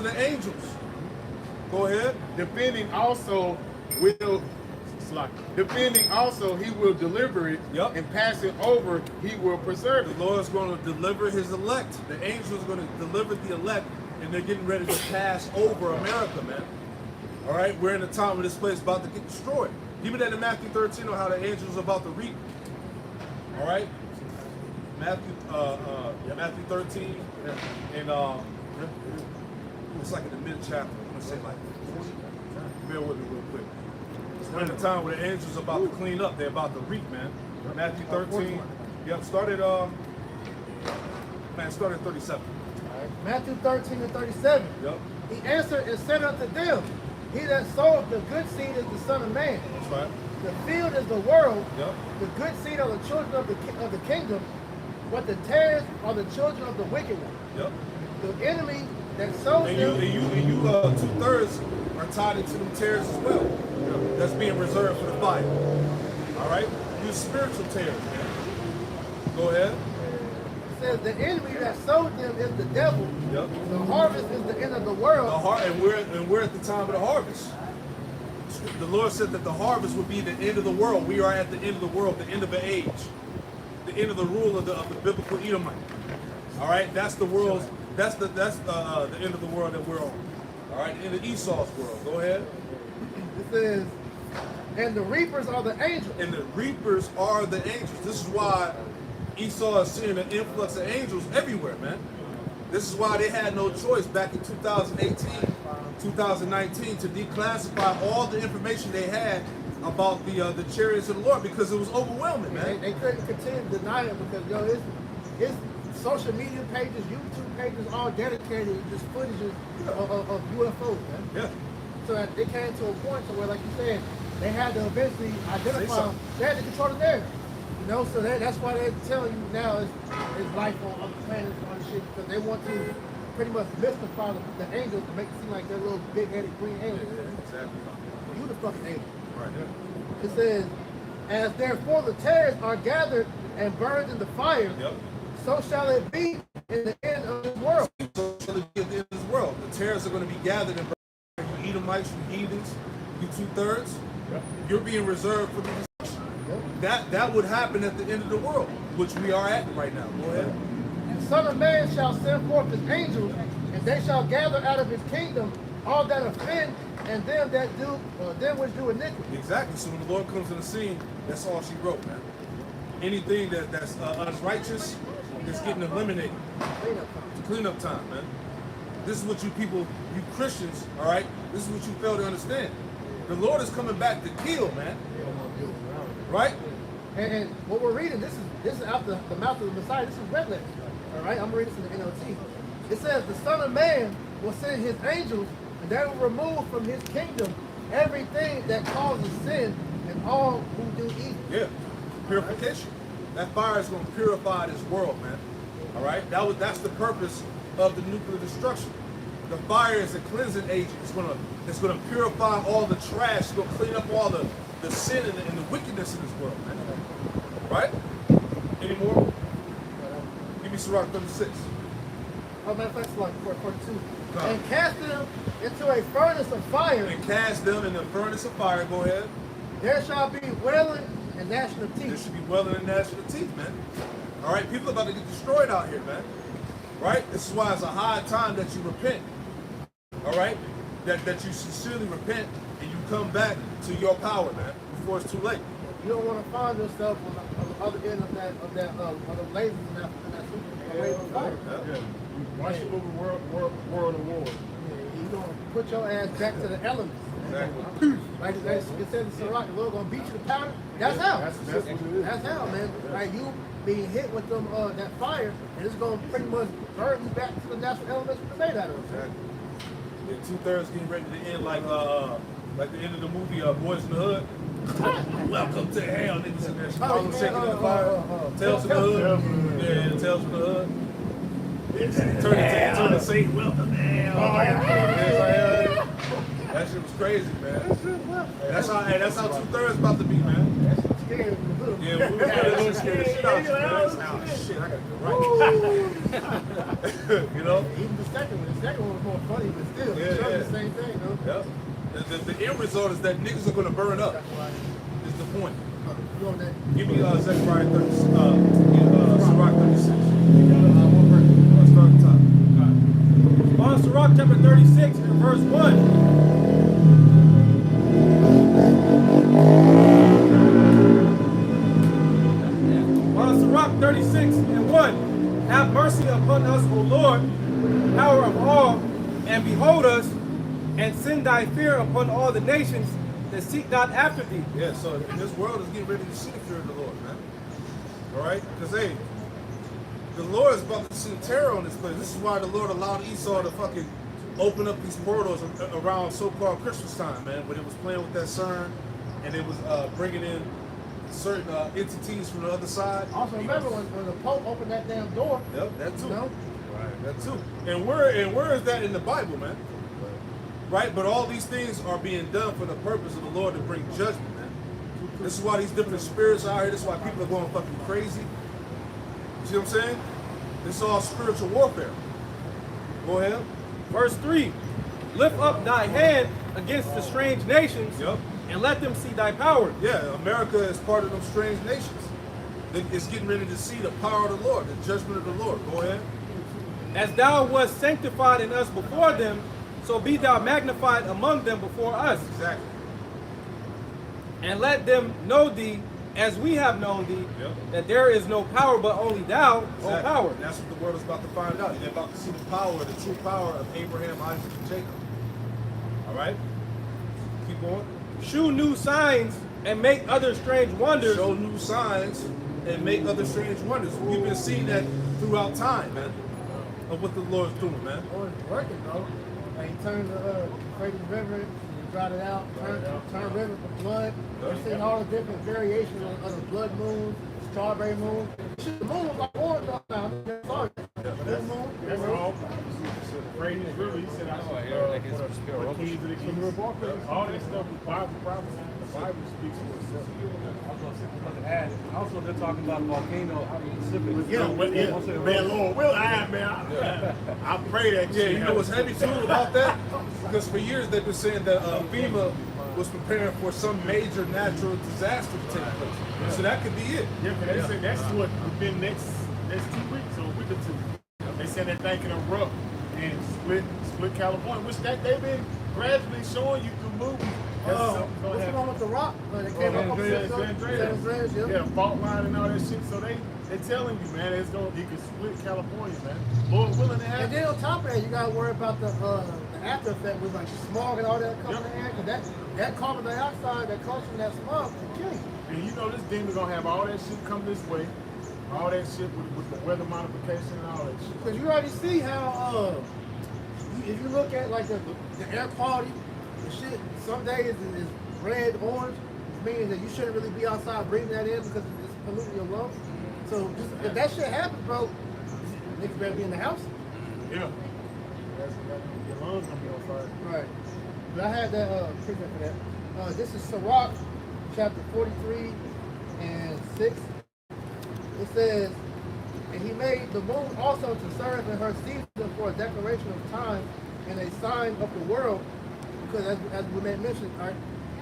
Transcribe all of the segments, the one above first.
the angels. Go ahead. Defending also he will deliver it, Yep. and pass it over, he will preserve it. The Lord's going to deliver his elect. The angels are going to deliver the elect, and they're getting ready to pass over America, man. All right, we're in a time where this place is about to get destroyed. Give me that in Matthew 13 on how the angels are about to reap. All right, Matthew 13, and it's like in the mid chapter. I'm gonna say like 40. Bear with me real quick. We're in a time where the angels are about to clean up. They're about to reap, man. Matthew 13. Yep, started 37. Matthew 13 and 37. Yep, He answered and said unto them, He that soweth the good seed is the Son of Man. that's right. The field is the world. Yep. The good seed are the children of the kingdom, but the tares are the children of the wicked one. Yep. The enemy that sows And them. you 2/3 are tied into them tares as well. That's being reserved for the fire. All right? You spiritual tares, man. Go ahead. It says the enemy that sowed them is the devil. Yep. The harvest is the end of the world. And we're at the time of the harvest. The Lord said that the harvest would be the end of the world. We are at the end of the world, the end of the age, the end of the rule of the biblical Edomite. All right, that's the world's. That's the end of the world that we're on. All right, the end of Esau's world. Go ahead. It says, and the reapers are the angels. And the reapers are the angels. This is why Esau is seeing an influx of angels everywhere, man. This is why they had no choice back in 2018, 2019 to declassify all the information they had about the chariots of the Lord because it was overwhelming, man. They couldn't continue to deny it because his social media pages, YouTube pages, all dedicated to just footages of UFOs, man. Yeah. So that it came to a point to where, like you said, they had to eventually identify. something. They had to control the narrative. You know, so that's why they're telling you now is life on other planets on shit because they want to pretty much mystify the angels to make it seem like they're little big-headed green aliens. Exactly. You the fucking alien. Right there. It says, as therefore the tares are gathered and burned in the fire, Yep. so shall it be in the end of this world. So it's going to be at the end of this world. The tares are going to be gathered and burned. You Edomites, you heathens, you 2/3. Yep. You're being reserved for the that would happen at the end of the world, which we are at right now. Go ahead. The Son of Man shall send forth his angels, and they shall gather out of his kingdom all that offend, and them that do, them which do iniquity. Exactly. So when the Lord comes on the scene, that's all she wrote, man. Anything that's unrighteous is getting eliminated. It's cleanup time, man. This is what you people, you Christians, all right? This is what you fail to understand. The Lord is coming back to kill, man. Right? And what we're reading, this is out the mouth of the Messiah. This is red letters. All right, I'm reading this in the NLT. It says, the Son of Man will send his angels, and they will remove from his kingdom everything that causes sin and all who do evil. Yeah. Purification. That fire is going to purify this world, man. All right? That's the purpose of the nuclear destruction. The fire is a cleansing agent. It's gonna purify all the trash. It's gonna clean up all the sin and the wickedness in this world, man. Right? Any more? Give me Sirach 36. Oh, matter of fact, it's like 42. Go. And cast them into a furnace of fire. And cast them in the furnace of fire. Go ahead. There shall be wailing and gnashing of There teeth. should be wailing and gnashing of teeth, man. All right? People are about to get destroyed out here, man. Right? This is why it's a high time that you repent. All right? That you sincerely repent and you come back to your power, man, before it's too late. You don't want to find yourself on the other end of the lasers and that super wave of fire. Yeah. Watch the movie World of War. You don't put your ass back to the elements. Exactly. Like it says in Sirach, the Lord gonna beat you to powder. That's how. That's what it is. That's how, man. Like you being hit with them that fire, and it's gonna pretty much burn you back to the natural elements we're made out of. Exactly. Yeah, 2/3 getting ready to end like the end of the movie Boys in the Hood. Welcome to hell, niggas in there. Chicago shaking in the fire. Tales from the Hood. Yeah, Tales from the Hood. Turn to say welcome to hell. That shit was crazy, man. That's how 2/3 about to be, man. That's scary. Yeah, we were scared the shit out of you, man. Shit, I gotta go right. You know? Even the second one was more funny, but still, Yeah, it's yeah. the same thing, though. Yep. The end result is that niggas are gonna burn up. Zechariah. Is the point. You on that? Give me Zechariah 30, Sirach 36. One verse. Let's start at the top. On Sirach chapter 36 and verse 1. On Sirach 36 and 1. Have mercy upon us, O Lord, power of all, and behold us, and send thy fear upon all the nations that seek not after thee. Yeah, so this world is getting ready to see the fear of the Lord, man. All right? Because, hey, the Lord is about to send terror on this place. This is why the Lord allowed Esau to fucking open up these portals around so-called Christmas time, man, when it was playing with that CERN and it was bringing in certain entities from the other side. Also, remember when the Pope opened that damn door, Yep, that too. you know? Right, that too. And where is that in the Bible, man? Right? But all these things are being done for the purpose of the Lord to bring judgment, man. This is why these different spirits are out here. This is why people are going fucking crazy. You see what I'm saying? This is all spiritual warfare. Go ahead. Verse 3. Lift up thy hand against the strange nations, Yep. and let them see thy power. Yeah, America is part of them strange nations. It's getting ready to see the power of the Lord, the judgment of the Lord. Go ahead. As thou wast sanctified in us before them, so be thou magnified among them before us. Exactly. And let them know thee as we have known thee, Yep. that there is no power but only thou, O Exactly. power. And that's what the world is about to find out. They're about to see the power, the true power of Abraham, Isaac, and Jacob. All right? Keep going. Shew new signs and make other strange wonders. Show new signs and make other strange wonders. We've been seeing that throughout time, man, of what the Lord's doing, man. Oh, it's working, bro. Like, he turned the Euphrates River, and dried it out, turned river to blood. We're seeing all the different variations of the blood moon, strawberry moon. Shit, the moon was like orange all the time. Sorry. The moon. That's all. Brady is really, he said, I should, what keys of the kingdom of darkness. All that stuff is Bible prophecy. The Bible speaks for itself. Also, they're talking about volcano out in the Pacific. Man, Lord, will I, man. I pray that Yeah, you know what's heavy too about that? Because for years they've been saying that FEMA was preparing for some major natural disaster to take place. So that could be it. Yeah, but they said that's what within next 2 weeks or a week or two. They said that thing can erupt and split California, which that they've been gradually showing you through movies. That's something gonna What's happen. wrong with the rock? They came up on San San Andreas, yeah. Yeah, fault line and all that shit. So they're telling you, man, you can split California, man. Lord willing to And happen. then on top of that, you gotta worry about the after effect with like smog and all that coming in the air. 'Cause that carbon dioxide that comes from that smog can kill you. And you know this demon gonna have all that shit come this way. All that shit with the weather modification and all that shit. Because you already see how, if you look at like the air quality, the shit, some days is red, orange, which means that you shouldn't really be outside breathing that in because it's polluting your lungs. So if that shit happens, bro, niggas better be in the house. Yeah. Your lungs gonna be on fire. Right. But I had that treatment for that. This is Sirach, chapter 43 and 6. It says, and he made the moon also to serve in her season for a declaration of time and a sign of the world. Because as we mentioned, right,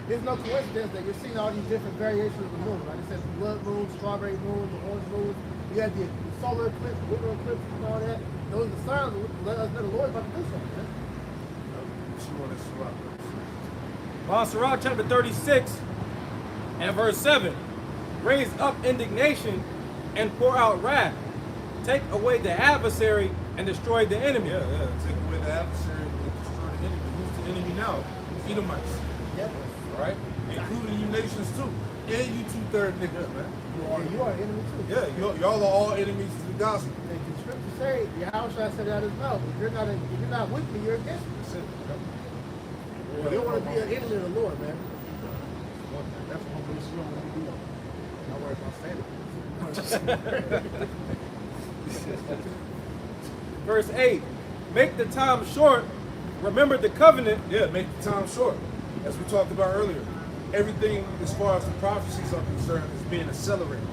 there's no coincidence that you're seeing all these different variations of the moon. Like I said, the blood moon, strawberry moon, the orange moon. You have the solar eclipse, lunar eclipse, and all that. Those are the signs that let us know the Lord is about to do something. Man. On Sirach chapter 36 and verse 7. Raise up indignation and pour out wrath. Take away the adversary and destroy the enemy. Yeah, take away the adversary and destroy the enemy. Who's the enemy now? Edomites. Yep. All right? Including you nations too. And you 2/3 niggas, man. Yeah, you are an enemy too. Yeah, y'all are all enemies to the gospel. And the scripture say, Yahushua said out his mouth, if you're not with me, you're against me. That's it. You don't want to be an enemy of the Lord, man. That's one place you don't want to be on. Don't worry about saying it. Verse 8. Make the time short. Remember the covenant. Yeah, make the time short. As we talked about earlier. Everything as far as the prophecies are concerned is being accelerated.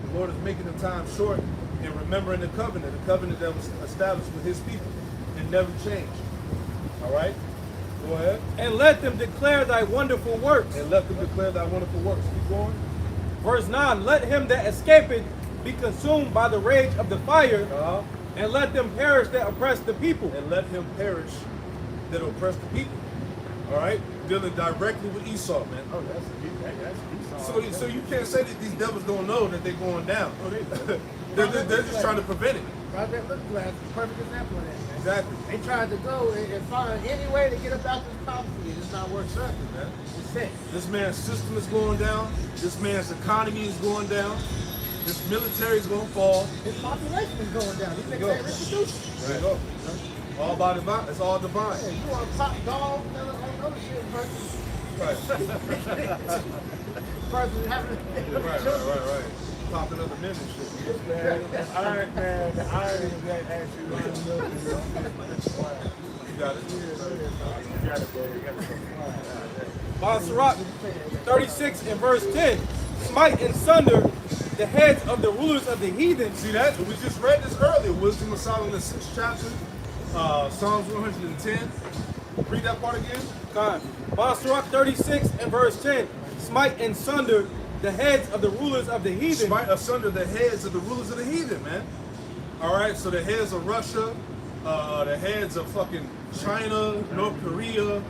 The Lord is making the time short and remembering the covenant that was established with his people and never changed. All right? Go ahead. And let them declare thy wonderful works. And let them declare thy wonderful works. Keep going. Verse 9, let him that escapeth be consumed by the rage of the fire, Uh-huh. and let them perish that oppress the people. And let him perish that oppress the people. All right? Dealing directly with Esau, man. Oh, that's Esau. So you can't say that these devils don't know that they're going down. Oh, They're just trying to prevent it. Right there, look, that's a perfect example of that, man. Exactly. They tried to go and find any way to get about this prophecy. It's not working, man. It's set. This man's system is going down. This man's economy is going down. This military is going to fall. His population is going down. These There you niggas go. ain't reproducing. There you go. All by divine. It's all divine. Yeah, you want to pop dogs and all other shit versus Right. versus having Right. Popping other men and shit. The irony is that actually You got it. You got it, bro. You got it. Sirach 36 and verse 10, smite and sunder the heads of the rulers of the heathen. See that? We just read this earlier. Wisdom of Solomon, 6th chapter, Psalms 110. Read that part again. God. Sirach 36 and verse 10, smite and sunder the heads of the rulers of the heathen. Smite asunder the heads of the rulers of the heathen, man. All right, so the heads of Russia, the heads of fucking China, North Korea,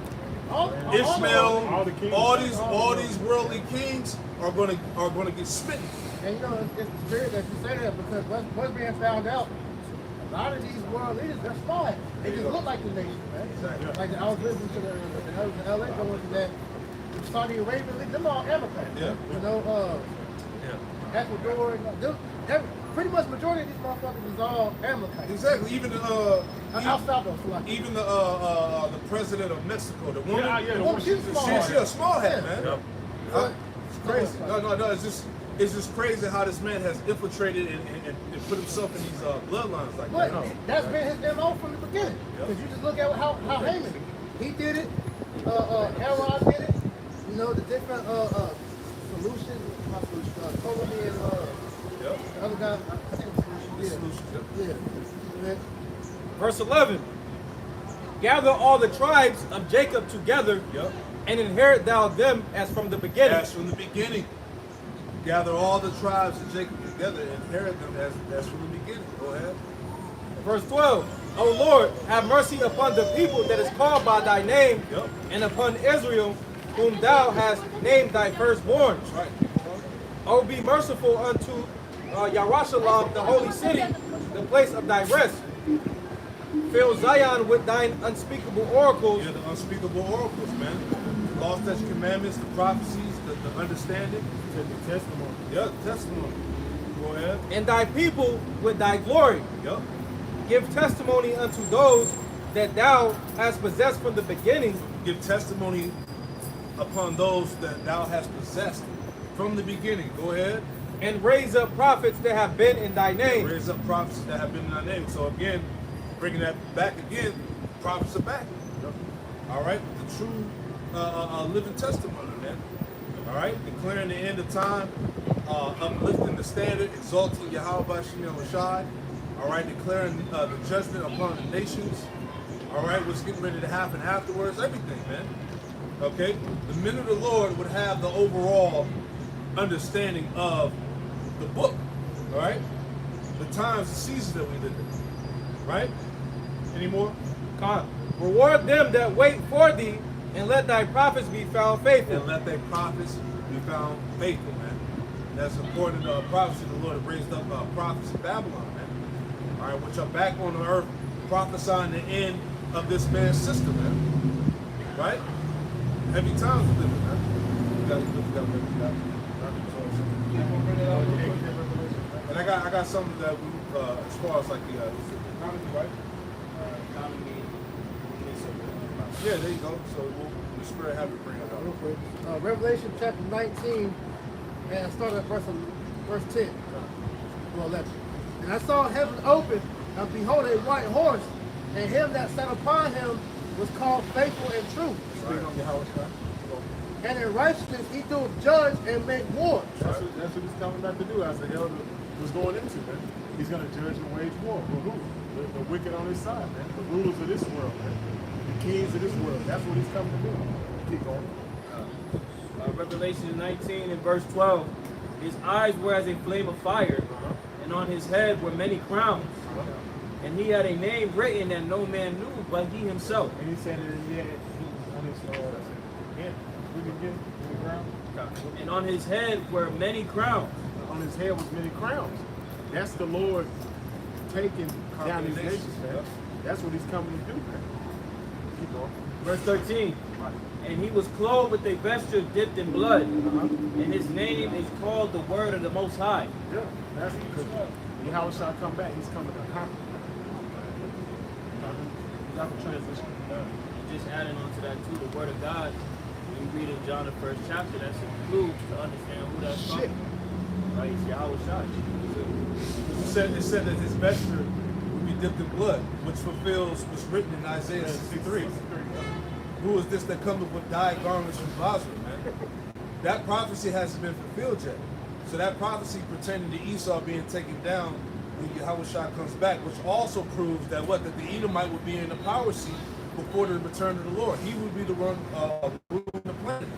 Ishmael, the kings. all these worldly kings are gonna get smitten. And you know, it's weird that you say that because what's being found out, a lot of these world leaders, they're smart. They just look like the nation, man. Exactly. Like I was listening to I was in LA going to that Saudi Arabia, them all Amalekites. Yeah. You know, Ecuador, pretty much majority of these motherfuckers is all Amalekites. Exactly. Even El Salvador, so like, even the president of Mexico, the woman, Yeah, the oh, woman, she's small. she's a small head, Yeah. man. It's crazy. No. It's just crazy how this man has infiltrated and put himself in these bloodlines like But that. that's been his MO from the beginning. Because you just look at how Haman, he did it, Herod did it, you know, the different solutions, Ptolemy and Yep. the other guy, I think it was Solutions, yep. Yeah. Verse 11, gather all the tribes of Jacob together, Yep. and inherit thou them as from the beginning. As from the beginning, gather all the tribes of Jacob together and inherit them as from the beginning. Go ahead. Verse 12, O Lord, have mercy upon the people that is called by thy name, Yep. and upon Israel, whom thou hast named thy firstborn. That's right. O be merciful unto Yarushalayim, the holy city, the place of thy rest. Fill Zion with thine unspeakable oracles, Yeah, the unspeakable oracles, man. Law, statutes, commandments, the prophecies, the understanding. the testimony. Yeah, the testimony. Go ahead. and thy people with thy glory. Yep. Give testimony unto those that thou hast possessed from the beginning, Give testimony upon those that thou hast possessed from the beginning. Go ahead. and raise up prophets that have been in thy name. Raise up prophets that have been in thy name. So again, bringing that back again, prophets are back. All right, the true living testimony, man. All right, declaring the end of time, uplifting the standard, exalting Yahweh Shem Rashad. All right, declaring the judgment upon the nations. All right, what's getting ready to happen afterwards, everything, man. Okay, the men of the Lord would have the overall understanding of the book. All right, the times, the seasons that we live in. Right? Any more? God, reward them that wait for thee, and let thy prophets be found faithful. And let their prophets be found faithful, man. That's according to prophecy, the Lord raised up prophets of Babylon, man. All right, which are back on the earth prophesying the end of this man's system, man. Right? Heavy times we live in, man. We got. And I got something that we, as far as like the economy, right? Yeah, there you go. So the Spirit have to bring it Real up. quick. Revelation chapter 19, and start at verse 10. Well, 11. And I saw heaven open, and behold a white horse, and him that sat upon him was called Faithful and True. And in righteousness he doeth judge and make war. That's what he's coming back to do as the elder was going into, man. He's going to judge and wage war. For who? The wicked on his side, man. The rulers of this world, man. The kings of this world. That's what he's coming to do. Keep going. Revelation 19 and verse 12. His eyes were as a flame of fire, and on his head were many crowns. And he had a name written that no man knew but he himself. And he said that he had on his head. We can get the ground. And on his head were many crowns. On his head was many crowns. That's the Lord taking down these nations, man. That's what he's coming to do, man. Keep going. Verse 13. And he was clothed with a vesture dipped in blood, and his name is called the Word of the Most High. Yeah, that's because Yahweh shall come back. He's coming to conquer. That's the transition. Just adding on to that too, the Word of God. When you read in John the 1st chapter, that's a clue to understand who that's from. Right? It's Yahweh Shai. It said that his vesture would be dipped in blood, which fulfills what's written in Isaiah 63. Who is this that cometh with dyed garments from Basra, man? That prophecy hasn't been fulfilled yet. So that prophecy pertaining to Esau being taken down when Yahweh Shai comes back, which also proves that that the Edomite would be in the power seat before the return of the Lord. He would be the one ruling the planet.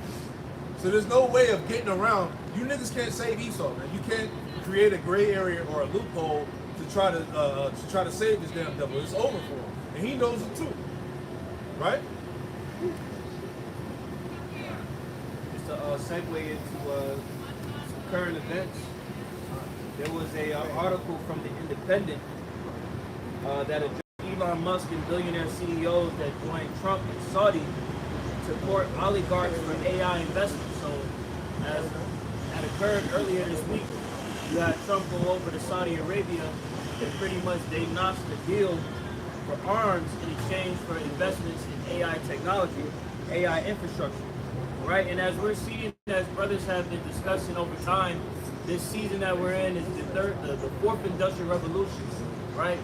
So there's no way of getting around. You niggas can't save Esau, man. You can't create a gray area or a loophole to try to save this damn devil. It's over for him, and he knows it too, right? Just to segue into some current events, there was a article from the Independent that addressed Elon Musk and billionaire CEOs that joined Trump and Saudi to court oligarchs for AI investments. So, as had occurred earlier this week, you had Trump go over to Saudi Arabia, and pretty much they notched the deal for arms in exchange for investments in AI technology, AI infrastructure, right? And as we're seeing, as brothers have been discussing over time, this season that we're in is the fourth industrial revolution, right?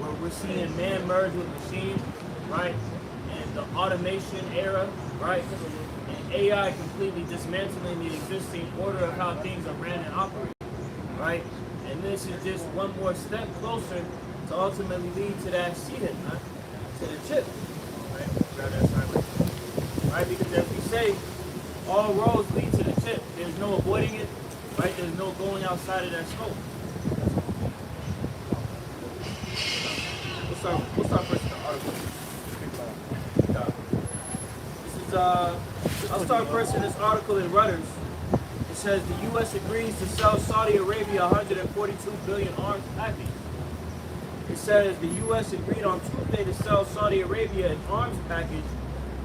Where we're seeing man merge with machine, right? And the automation era, right? And AI completely dismantling the existing order of how things are ran and operated, right? And this is just one more step closer to ultimately lead to that seeding, right? To the chip, right? Grab that sign right? Because as we say, all roads lead to the chip. There's no avoiding it, right? There's no going outside of that scope. What's our first article? This is I'll start first in this article in Reuters. It says the U.S. agrees to sell Saudi Arabia 142 billion arms package. It says the U.S. agreed on Tuesday to sell Saudi Arabia an arms package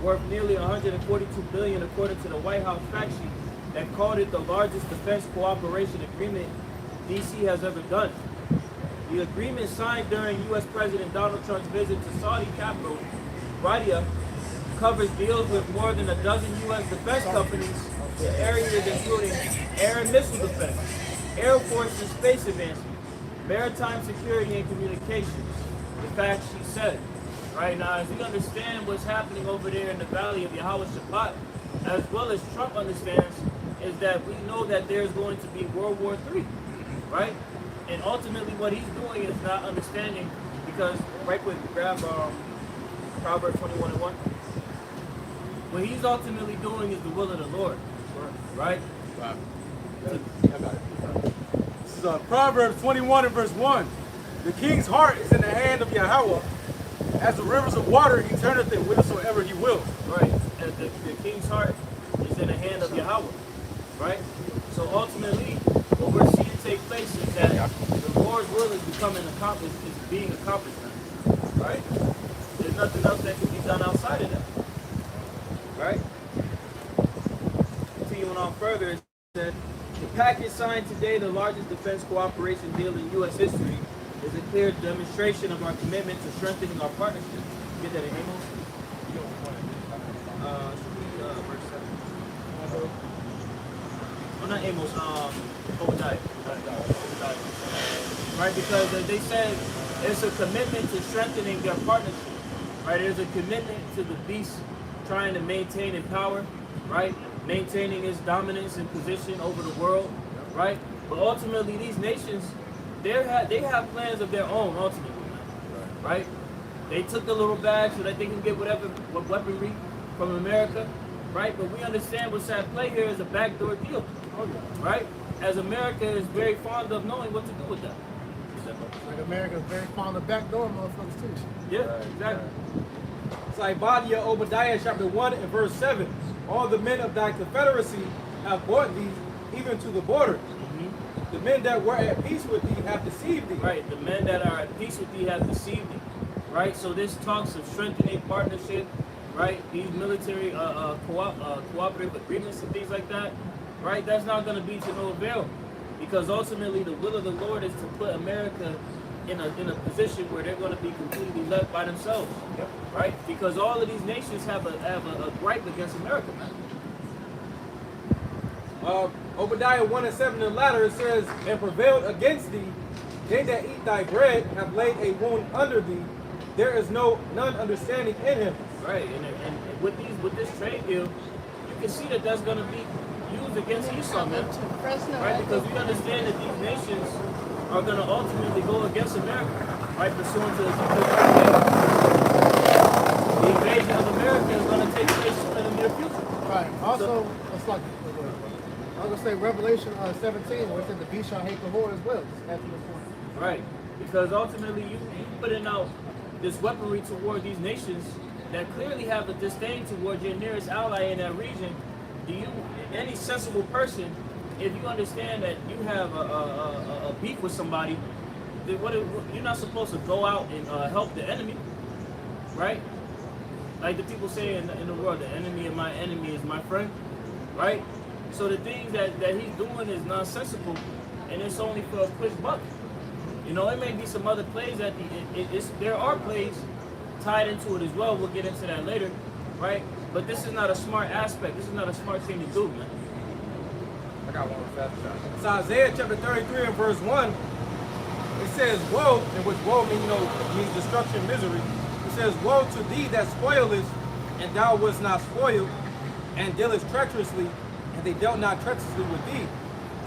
worth nearly 142 billion, according to the White House fact sheet that called it the largest defense cooperation agreement D.C. has ever done. The agreement signed during U.S. President Donald Trump's visit to Saudi capital, Riyadh, covers deals with more than a dozen U.S. defense companies in areas including air and missile defense, air force and space advancement, maritime security and communications. The fact she said. Right now, as we understand what's happening over there in the valley of Yahweh Shabbat, as well as Trump understands, is that we know that there's going to be World War III, right? And ultimately what he's doing is not understanding, because, right quick, grab Proverbs 21:1. What he's ultimately doing is the will of the Lord, right? This is Proverbs 21 and verse 1. The king's heart is in the hand of Yahweh. As the rivers of water, he turneth it whithersoever he will. Right. And the king's heart is in the hand of Yahweh, right? So ultimately, what we're seeing take place is that the Lord's will is becoming accomplished, is being accomplished now, right? There's nothing else that can be done outside of that, right? Continuing on further, it said, the package signed today, the largest defense cooperation deal in U.S. history, is a clear demonstration of our commitment to strengthening our partnership. Get that in Amos? Verse 7. Oh, not Amos, Obadiah. Right, because as they said, it's a commitment to strengthening their partnership. Right, there's a commitment to the beast trying to maintain in power, right? Maintaining its dominance and position over the world, right? But ultimately, these nations they have plans of their own ultimately, right? They took the little bag so that they can get what weaponry from America, right? But we understand what's at play here is a backdoor deal, right? As America is very fond of knowing what to do with that. Like America's very fond of backdoor motherfuckers too. Yeah, exactly. It's like Badia Obadiah chapter 1 and verse 7. All the men of thy confederacy have brought thee even to the border. The men that were at peace with thee have deceived thee. Right, the men that are at peace with thee have deceived thee. Right, so this talks of strengthening partnership, right? These military cooperative agreements and things like that, right? That's not going to be to no avail, because ultimately the will of the Lord is to put America in a position where they're going to be completely left by themselves, right? Because all of these nations have a gripe against America, man. Obadiah 1 and 7 in the latter, it says, and prevailed against thee. They that eat thy bread have laid a wound under thee. There is none understanding in him. Right, and with this trade deal, you can see that that's going to be used against Esau, man. Right, because we understand that these nations are going to ultimately go against America, right, pursuant to the invasion of America is going to take place soon in the near future. Right. Also, it's like I was gonna say Revelation 17, where it said the beast shall hate the Lord as well. Just after this point. Right, because ultimately you putting out this weaponry toward these nations that clearly have a disdain towards your nearest ally in that region. Do you, any sensible person, if you understand that you have a beef with somebody, then you're not supposed to go out and help the enemy, right? Like the people say in the world, the enemy of my enemy is my friend, right? So the things that he's doing is nonsensical, and it's only for a quick buck. You know, it may be some other plays that there are plays tied into it as well. We'll get into that later, right? But this is not a smart aspect. This is not a smart thing to do, man. I got one fast shot. It's Isaiah chapter 33 and verse 1. It says, woe, in which woe means destruction, misery. It says, woe to thee that spoilest, and thou wast not spoiled, and dealest treacherously, and they dealt not treacherously with thee.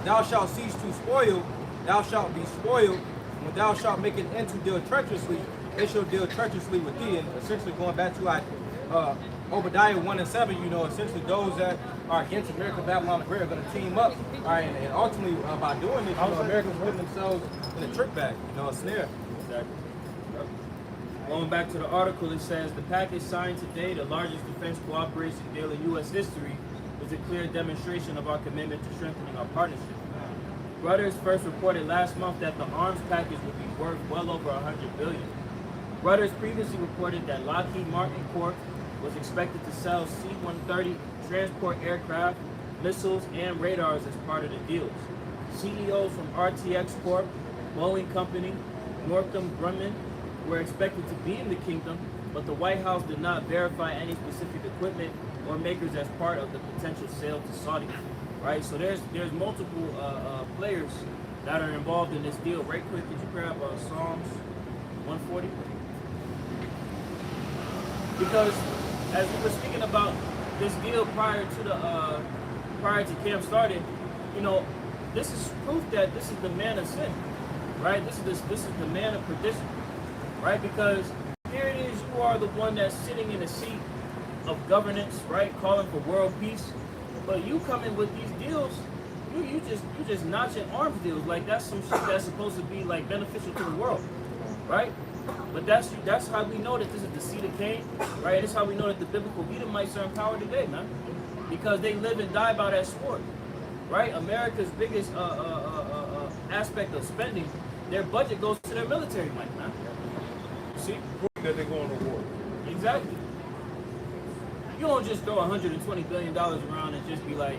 Thou shalt cease to spoil, thou shalt be spoiled. When thou shalt make an end to deal treacherously, they shall deal treacherously with thee. And essentially going back to Obadiah 1 and 7, essentially those that are against America, Babylon, the Great are going to team up. All right, and ultimately by doing this, Americans putting themselves in a trick bag, a snare. Exactly. Going back to the article, it says the package signed today, the largest defense cooperation deal in U.S. history, is a clear demonstration of our commitment to strengthening our partnership. Reuters first reported last month that the arms package would be worth well over $100 billion. Reuters previously reported that Lockheed Martin Corp was expected to sell C-130 transport aircraft, missiles, and radars as part of the deals. CEOs from RTX Corp, Boeing Company, Northrop Grumman were expected to be in the kingdom, but the White House did not verify any specific equipment or makers as part of the potential sale to Saudi. Right, so there's multiple players that are involved in this deal. Right quick, could you grab Psalms 140? Because as we were speaking about this deal prior to camp started, this is proof that this is the man of sin, right? This is the man of perdition, right? Because here it is, you are the one that's sitting in a seat of governance, right, calling for world peace. But you come in with these deals, you just notching arms deals like that's some shit that's supposed to be like beneficial to the world, right? But that's how we know that this is the seed of Cain, right? That's how we know that the biblical Edomites are in power today, man, because they live and die by that sword, right? America's biggest aspect of spending, their budget goes to their military might, man. You see? That they're going to war. Exactly. You don't just throw $120 billion around and just be like,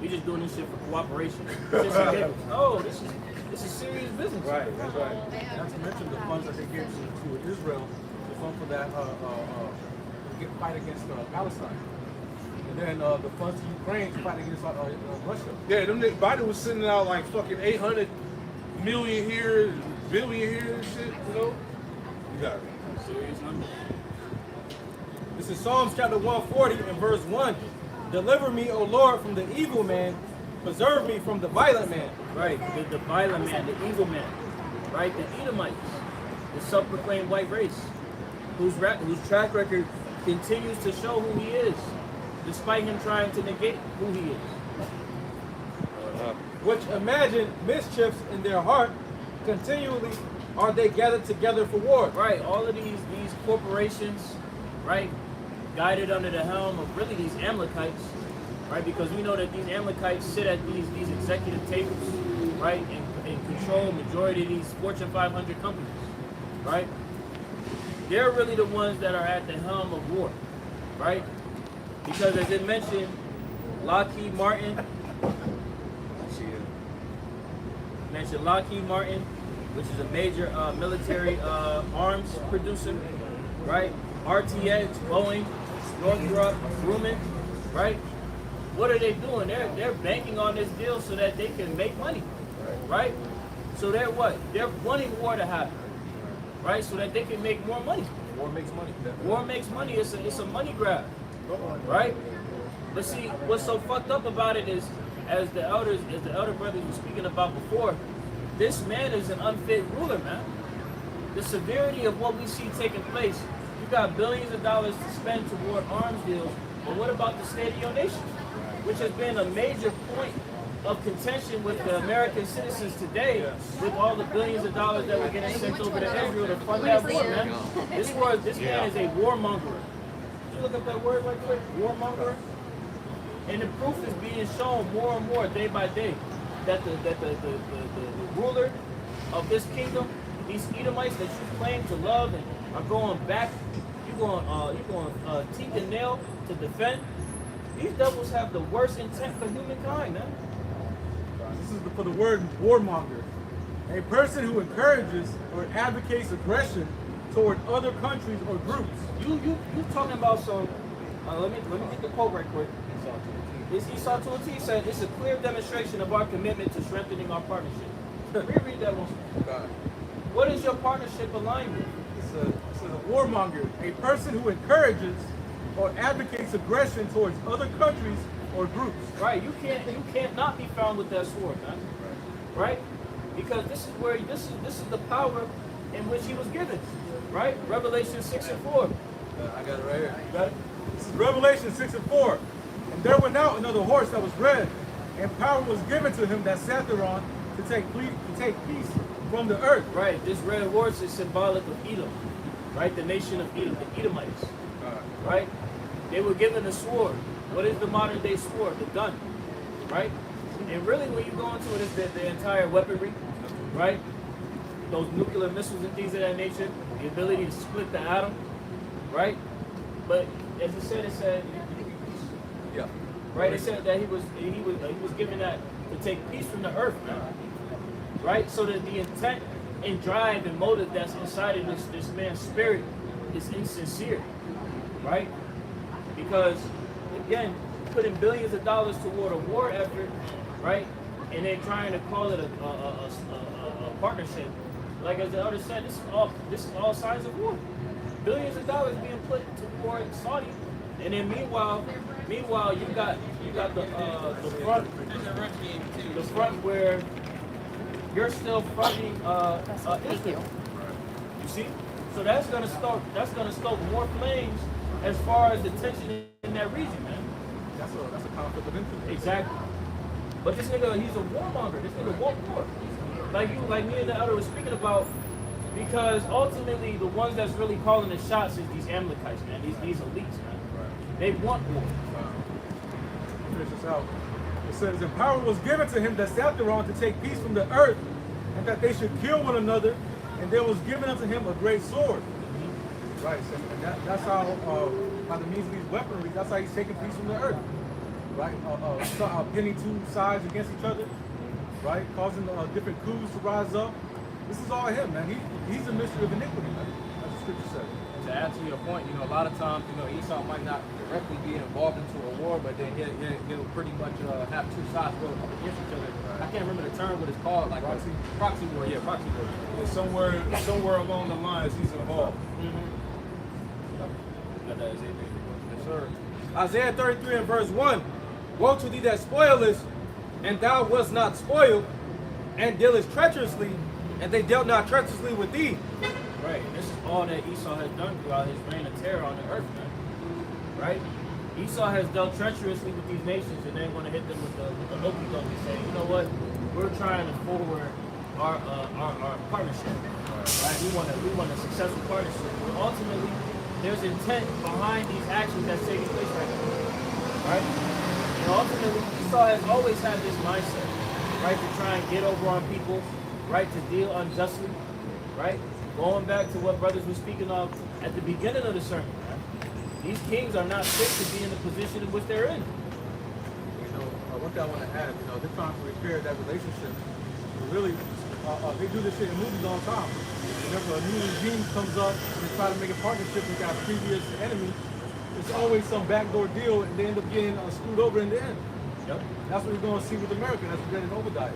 we're just doing this shit for cooperation. This is serious business. Right, that's right. Not to mention the funds that they give to Israel, the fund for that fight against Palestine. And then the funds to Ukraine to fight against Russia. Yeah, Biden was sending out like fucking 800 million here, billion here and shit, You got it. Serious numbers. This is Psalms chapter 140 and verse 1. Deliver me, O Lord, from the evil man. Preserve me from the violent man. Right, the violent man, the evil man. right? The Edomites, the self-proclaimed white race, whose track record continues to show who he is, despite him trying to negate who he is. Which imagine mischiefs in their heart, continually are they gathered together for war. Right, all of these corporations, right, guided under the helm of really these Amalekites, right, because we know that these Amalekites sit at these executive tables, right, and control majority of these Fortune 500 companies, right. They're really the ones that are at the helm of war, right, because as it mentioned, Lockheed Martin, which is a major military arms producer, right? RTX, Boeing, Northrop Grumman, right? What are they doing? They're banking on this deal so that they can make money, right? So they're what? They're wanting war to happen, right? So that they can make more money. War makes money. War makes money. It's a money grab, right? But see, what's so fucked up about it is, as the elder brothers were speaking about before, this man is an unfit ruler, man. The severity of what we see taking place, you got billions of dollars to spend toward arms deals, but what about the state of your nation? Which has been a major point of contention with the American citizens today, with all the billions of dollars that were getting sent over to Israel to fund that war, man. This man is a warmonger. Did you look up that word right quick? Warmonger? And the proof is being shown more and more day by day that the ruler of this kingdom, these Edomites that you claim to love and are going back, you're going teeth and nail to defend. These devils have the worst intent for humankind, man. This is for the word warmonger. A person who encourages or advocates aggression toward other countries or groups. You talking about some? Let me get the quote right quick. This Esau to a T said, "It's a clear demonstration of our commitment to strengthening our partnership." Reread that one. What is your partnership aligned with? It's a warmonger, a person who encourages or advocates aggression towards other countries or groups. Right. You can't not be found with that sword, man. Right? Because this is the power in which he was given. Right? Revelation 6:4. I got it right here. You got it? This is Revelation 6:4. And there went out another horse that was red, and power was given to him that sat thereon to take peace from the earth. Right. This red horse is symbolic of Edom. Right? The nation of Edom, the Edomites. Right? They were given a sword. What is the modern day sword? The gun. Right? And really when you go into it, it's the entire weaponry. Right? Those nuclear missiles and things of that nature. The ability to split the atom. Right? But as it said, Yeah. right? It said that he was given that to take peace from the earth, man. Right? So that the intent and drive and motive that's inside of this man's spirit is insincere. Right? Because again, putting billions of dollars toward a war effort, right? And then trying to call it a partnership. Like as the elder said, this is all signs of war. Billions of dollars being put toward Saudi, and then meanwhile you got the front where you're still fronting Israel. You see, so that's gonna stoke more flames as far as the tension in that region, man. That's a conflict of interest. Exactly. But this nigga, he's a warmonger. This nigga want war. Like me and the elder was speaking about, because ultimately the ones that's really calling the shots is these Amalekites, man. These elites, man. Right. They want war. Finish this out. It says, and power was given to him that sat thereon to take peace from the earth, and that they should kill one another, and there was given unto him a great sword. Right, so that's how by the means of these weaponry, that's how he's taking peace from the earth. Right, pinning two sides against each other, right, causing different coups to rise up. This is all him, man. He's a mystery of iniquity, man, as the scripture says. To add to your point, a lot of times, Esau might not directly be involved into a war, but then he'll pretty much have two sides go up against each other. I can't remember the term, but it's called like proxy war. Yeah, proxy war. And somewhere along the lines, he's involved. Yes, sir. Isaiah 33 and verse 1. Woe to thee that spoilest, and thou wast not spoiled, and dealest treacherously, and they dealt not treacherously with thee. Right. This is all that Esau has done throughout his reign of terror on the earth, man. Right? Esau has dealt treacherously with these nations, and they're going to hit them with the okey doke and say, you know what? We're trying to forward our partnership. Right? We want a successful partnership. But ultimately, there's intent behind these actions that's taking place right now. Right? And ultimately, Esau has always had this mindset, right, to try and get over on people, right, to deal unjustly, right? Going back to what brothers were speaking of at the beginning of the sermon, right? These kings are not fit to be in the position in which they're in. You know, one thing I want to add, you know, they're trying to repair that relationship. Really, they do this shit in movies all the time. Whenever a new regime comes up and they try to make a partnership with our previous enemy, it's always some backdoor deal, and they end up getting screwed over in the end. Yep. That's what we're going to see with America. That's what we did in Obadiah.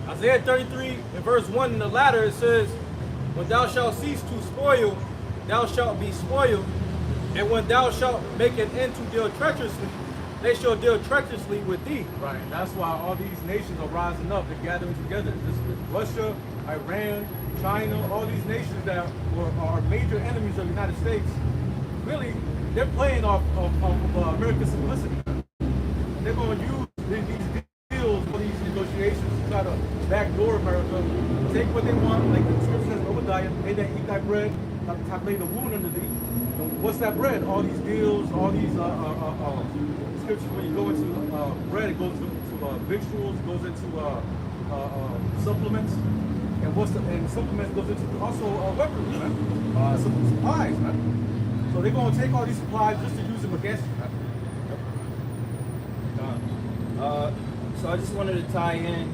Isaiah 33 and verse 1 in the latter, it says, when thou shalt cease to spoil, thou shalt be spoiled. And when thou shalt make an end to deal treacherously, they shall deal treacherously with thee. Right. And that's why all these nations are rising up. They're gathering together. This is Russia, Iran, China, all these nations that are major enemies of the United States. Really, they're playing off of America's simplicity. And they're going to use these deals for these negotiations to try to backdoor America, take what they want, like the scripture says in Obadiah, they that eat thy bread, have laid a wound under thee. What's that bread? All these deals, all these scriptures. When you go into bread, it goes into victuals, it goes into supplements, and supplements goes into also weaponry, right? Supplies, right? So they're going to take all these supplies just to use them against you, right? So I just wanted to tie in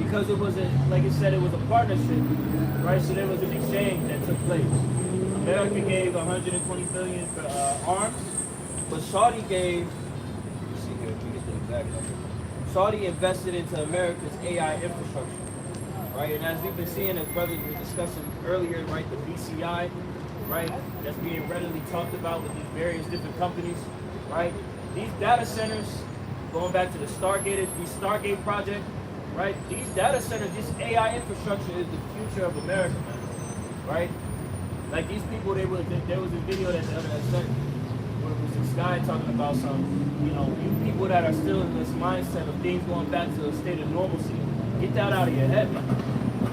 because it was like it said, it was a partnership, right? So there was an exchange that took place. America gave 120 billion for arms, but Saudi gave. Let's see here, let me get the exact number. Saudi invested into America's AI infrastructure, right? And as we've been seeing, as brothers were discussing earlier, right, the BCI, right, that's being readily talked about with these various different companies, right? These data centers, going back to the Stargate project, right? These data centers, this AI infrastructure is the future of America, man, right? Like these people, there was a video that said, where it was this guy talking about some, you know, you people that are still in this mindset of things going back to a state of normalcy, get that out of your head, man.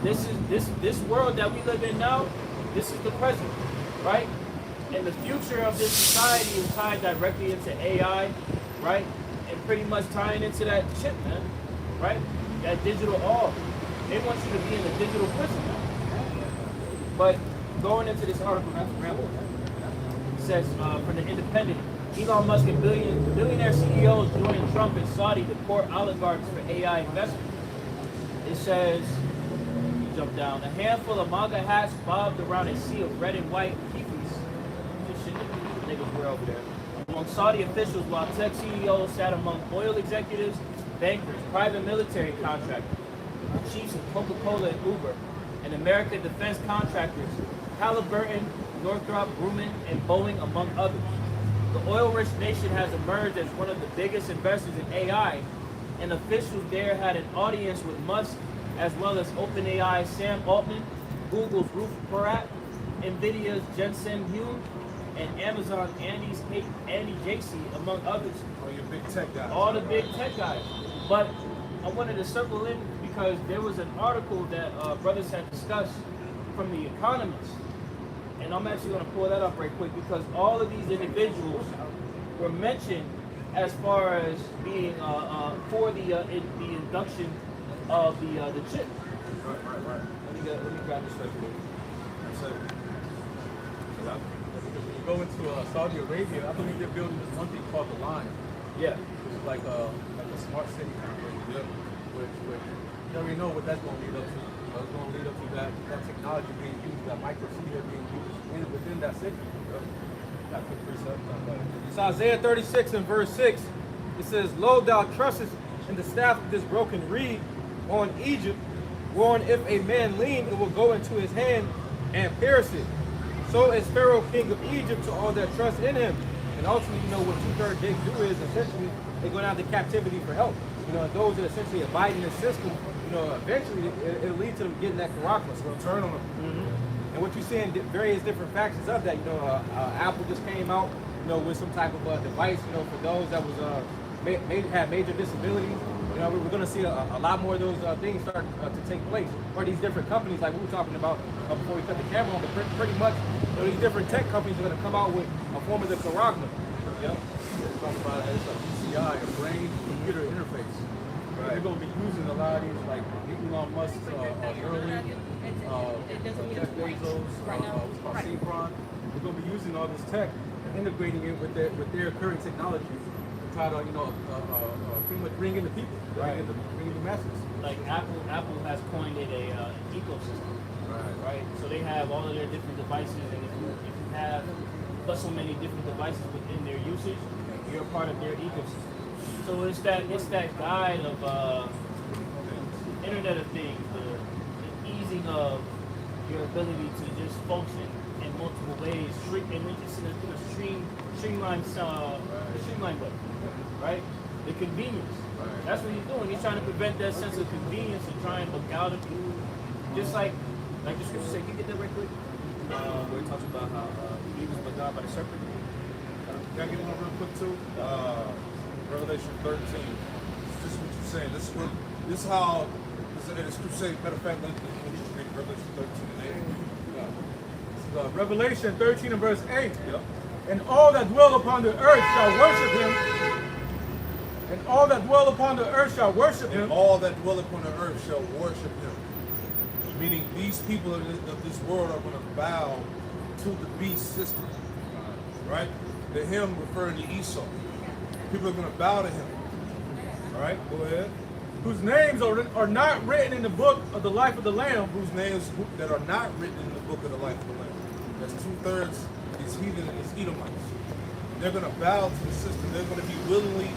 This world that we live in now, this is the present, right? And the future of this society is tied directly into AI, right? And pretty much tying into that chip, man, right? That digital all. They want you to be in a digital prison, man. But going into this article, it says from the Independent, Elon Musk and billionaire CEOs join Trump and Saudi to court oligarchs for AI investment. It says, you jump down, a handful of MAGA hats bobbed around a sea of red and white keepees. This shit niggas were over there. Among Saudi officials, while tech CEOs sat among oil executives, bankers, private military contractors, chiefs of Coca-Cola and Uber, and American defense contractors, Halliburton, Northrop Grumman, and Boeing, among others. The oil-rich nation has emerged as one of the biggest investors in AI, and officials there had an audience with Musk, as well as OpenAI's Sam Altman, Google's Ruth Porat, NVIDIA's Jensen Huang, and Amazon Andy Jassy, among others. All your big tech guys. All the big tech guys. But I wanted to circle in because there was an article that brothers had discussed from The Economist. And I'm actually going to pull that up right quick because all of these individuals were mentioned as far as being for the induction of the chip. Right. Let me grab this right quick. That's it. Because when you go into Saudi Arabia, I believe they're building this one thing called the Line. Yeah. Which is like a smart city kind of thing. Which you already know what that's going to lead up to. It's going to lead up to that technology being used, that microsphere being used within that city. Got quick research on that. It's Isaiah 36 and verse 6. It says, Lo, thou trustest in the staff of this broken reed on Egypt, whereon if a man lean, it will go into his hand and pierce it. So is Pharaoh king of Egypt to all that trust in him. And ultimately, what two-thirds Jakes do is essentially they go down to captivity for help. And those that essentially abide in the system, eventually it'll lead to them getting that karaka. It's gonna turn on them. And what you see in various different factions of that, Apple just came out, with some type of device, for those that was had major disabilities. We're going to see a lot more of those things start to take place. Or these different companies, like we were talking about before we cut the camera on, but pretty much, these different tech companies are going to come out with a form of the karagma. Yep. It's talking about it as a BCI, a brain-computer interface. They're going to be using a lot of these, like Elon Musk, Neuralink, Jeff Bezos, Cefron. They're going to be using all this tech and integrating it with their current technology to try to, pretty much bring in the people, bring in the masses. Like Apple has coined it a ecosystem, right? So they have all of their different devices, and if you have so many different devices within their usage, you're a part of their ecosystem. So it's that guide of Internet of Things, the easing of your ability to just function in multiple ways, and it's in a streamlined way, right? The convenience. That's what he's doing. He's trying to prevent that sense of convenience and trying to look out at you. Just like the scripture said, can you get that right quick? Where it talks about how he was beguiled by the serpent. Can I get one real quick too? Revelation 13. This is what you're saying. This is how the scripture says. Matter of fact, let me read Revelation 13 and 8. Revelation 13 and verse 8. Yep. And all that dwell upon the earth shall worship him. And all that dwell upon the earth shall worship him. And all that dwell upon the earth shall worship him. Meaning these people of this world are going to bow to the beast system. Right? The him referring to Esau. People are going to bow to him. All right, go ahead. Whose names are not written in the book of the life of the Lamb. Whose names that are not written in the book of the life of the Lamb. That's 2/3 is heathen and is Edomites. They're going to bow to the system. They're going to be willingly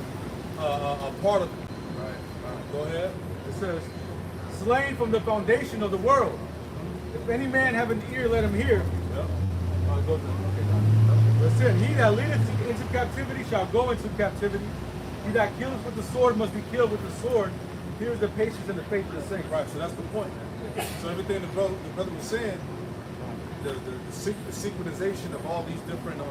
a part of it. Right. Go ahead. It says, slain from the foundation of the world. If any man have an ear, let him hear. Yep. Go to Verse 10, he that leadeth into captivity shall go into captivity. He that killeth with the sword must be killed with the sword. Here's the patience and the faith of the saints. Right, so that's the point. So everything the brother was saying, the synchronization of all these different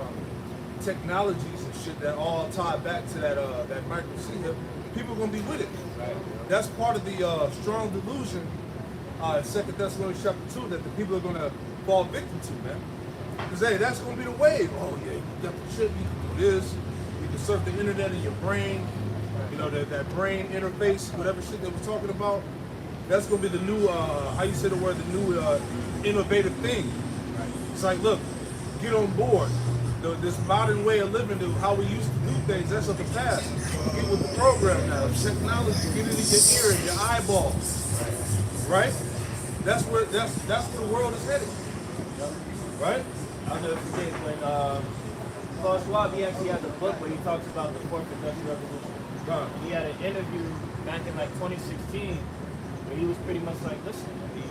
technologies and shit that all tie back to that micro seed, people are going to be with it. Right. That's part of the strong delusion in 2 Thessalonians chapter 2 that the people are going to fall victim to, man. Because, hey, that's going to be the wave. Oh, yeah, you got the chip, you can do this. You can surf the internet in your brain. That brain interface, whatever shit that we're talking about. That's going to be the new, how you say the word, the new innovative thing. Right. It's like, look, get on board. This modern way of living, how we used to do things, that's of the past. Get with the program now. Technology, get it in your ear and your eyeball. Right? That's where the world is headed. Right? I'll never forget when Klaus Schwab, he actually has a book where he talks about the fourth industrial revolution. He had an interview back in like 2016 where he was pretty much like, listen, in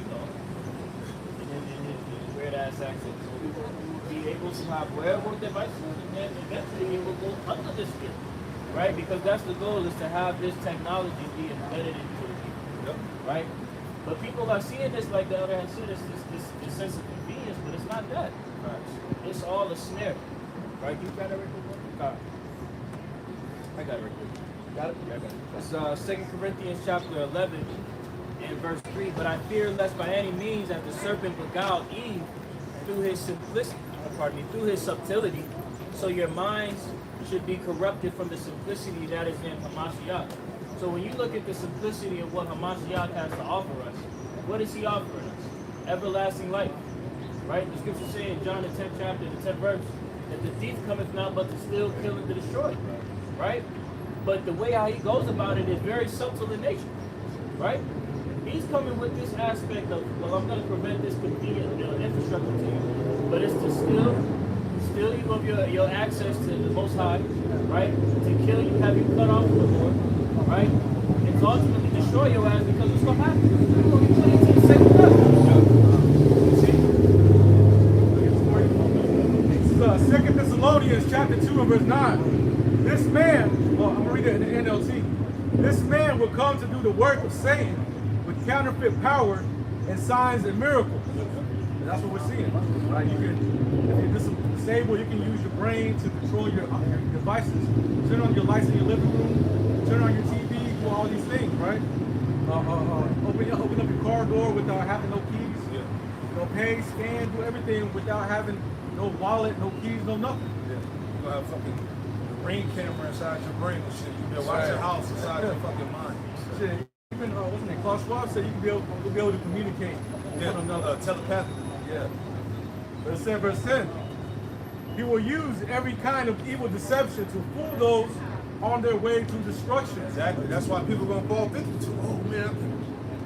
his weird ass accent, so we will be able to have wearable devices and then eventually it will go under the skin, right? Because that's the goal, is to have this technology be embedded into the people, right? But people are seeing this, like the other hand said, this sense of convenience, but it's not that. It's all a snare, right? You got it right quick? I got it right quick. Got it? Yeah, I got it. It's 2 Corinthians chapter 11 and verse 3. But I fear lest by any means that the serpent beguiled Eve through his through his subtlety, so your minds should be corrupted from the simplicity that is in Hamashiach. So when you look at the simplicity of what Hamashiach has to offer us, what is he offering us? Everlasting life. Right? The scripture says in John the 10th chapter, the 10th verse, that the thief cometh not but to steal, kill, and to destroy. Right? But the way how he goes about it is very subtle in nature. Right? He's coming with this aspect of, well, I'm going to prevent this convenient infrastructure to you. But it's to steal you of your access to the Most High. Right? To kill you, have you cut off from the Lord. Right? And to ultimately destroy your ass, because it's going to happen. You're going to be put into the second death. 2 Thessalonians chapter 2 and verse 9. This man, well, I'm gonna read it in the NLT. This man will come to do the work of Satan with counterfeit power and signs and miracles. And that's what we're seeing. Right? You can, if you're disabled, you can use your brain to control your devices. Turn on your lights in your living room. Turn on your TV. Do all these things, right? Open up your car door without having no keys. Yeah. Go pay, scan, do everything without having no wallet, no keys, no nothing. Yeah. You're gonna have fucking ring camera inside your brain and shit. You can watch your house inside your fucking mind. Shit, even what's his name? Klaus Schwab said you can be able to communicate with one another. Telepathically. Yeah. But it said, verse 10, he will use every kind of evil deception to fool those on their way to destruction. Exactly. That's why people are gonna fall victim to. Oh man,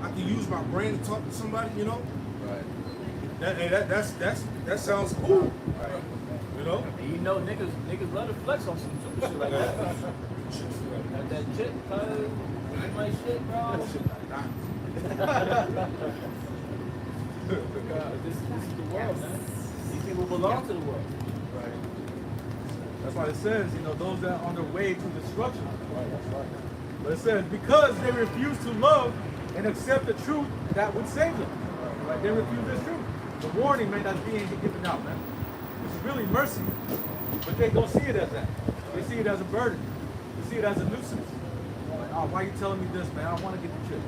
I can use my brain to talk to somebody. You know. Right. That sounds cool. Right. You know. And you know, niggas love to flex on some shit like that. Got that chip, cuz. My shit, bro. This is the world, man. These people belong to the world. Right. That's why it says, those that are on their way to destruction. Right, that's right. But it says, because they refuse to love and accept the truth that would save them. Right? They refuse this truth. The warning, man, that's being given out, man. It's really mercy. But they don't see it as that. They see it as a burden. They see it as a nuisance. Like, oh, why are you telling me this, man? I want to get the trick.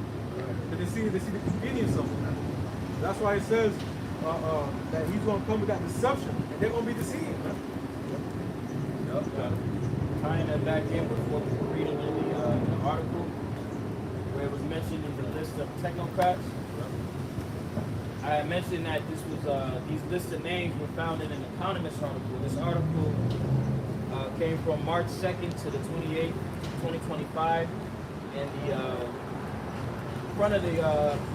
But they see the convenience of it, man. That's why it says that he's going to come with that deception. And they're going to be deceived, man. Tying that back in with what we were reading in the article, where it was mentioned in the list of technocrats. I had mentioned that this was these lists of names were found in an Economist article. This article came from March 2nd to the 28th, 2025, and the front of the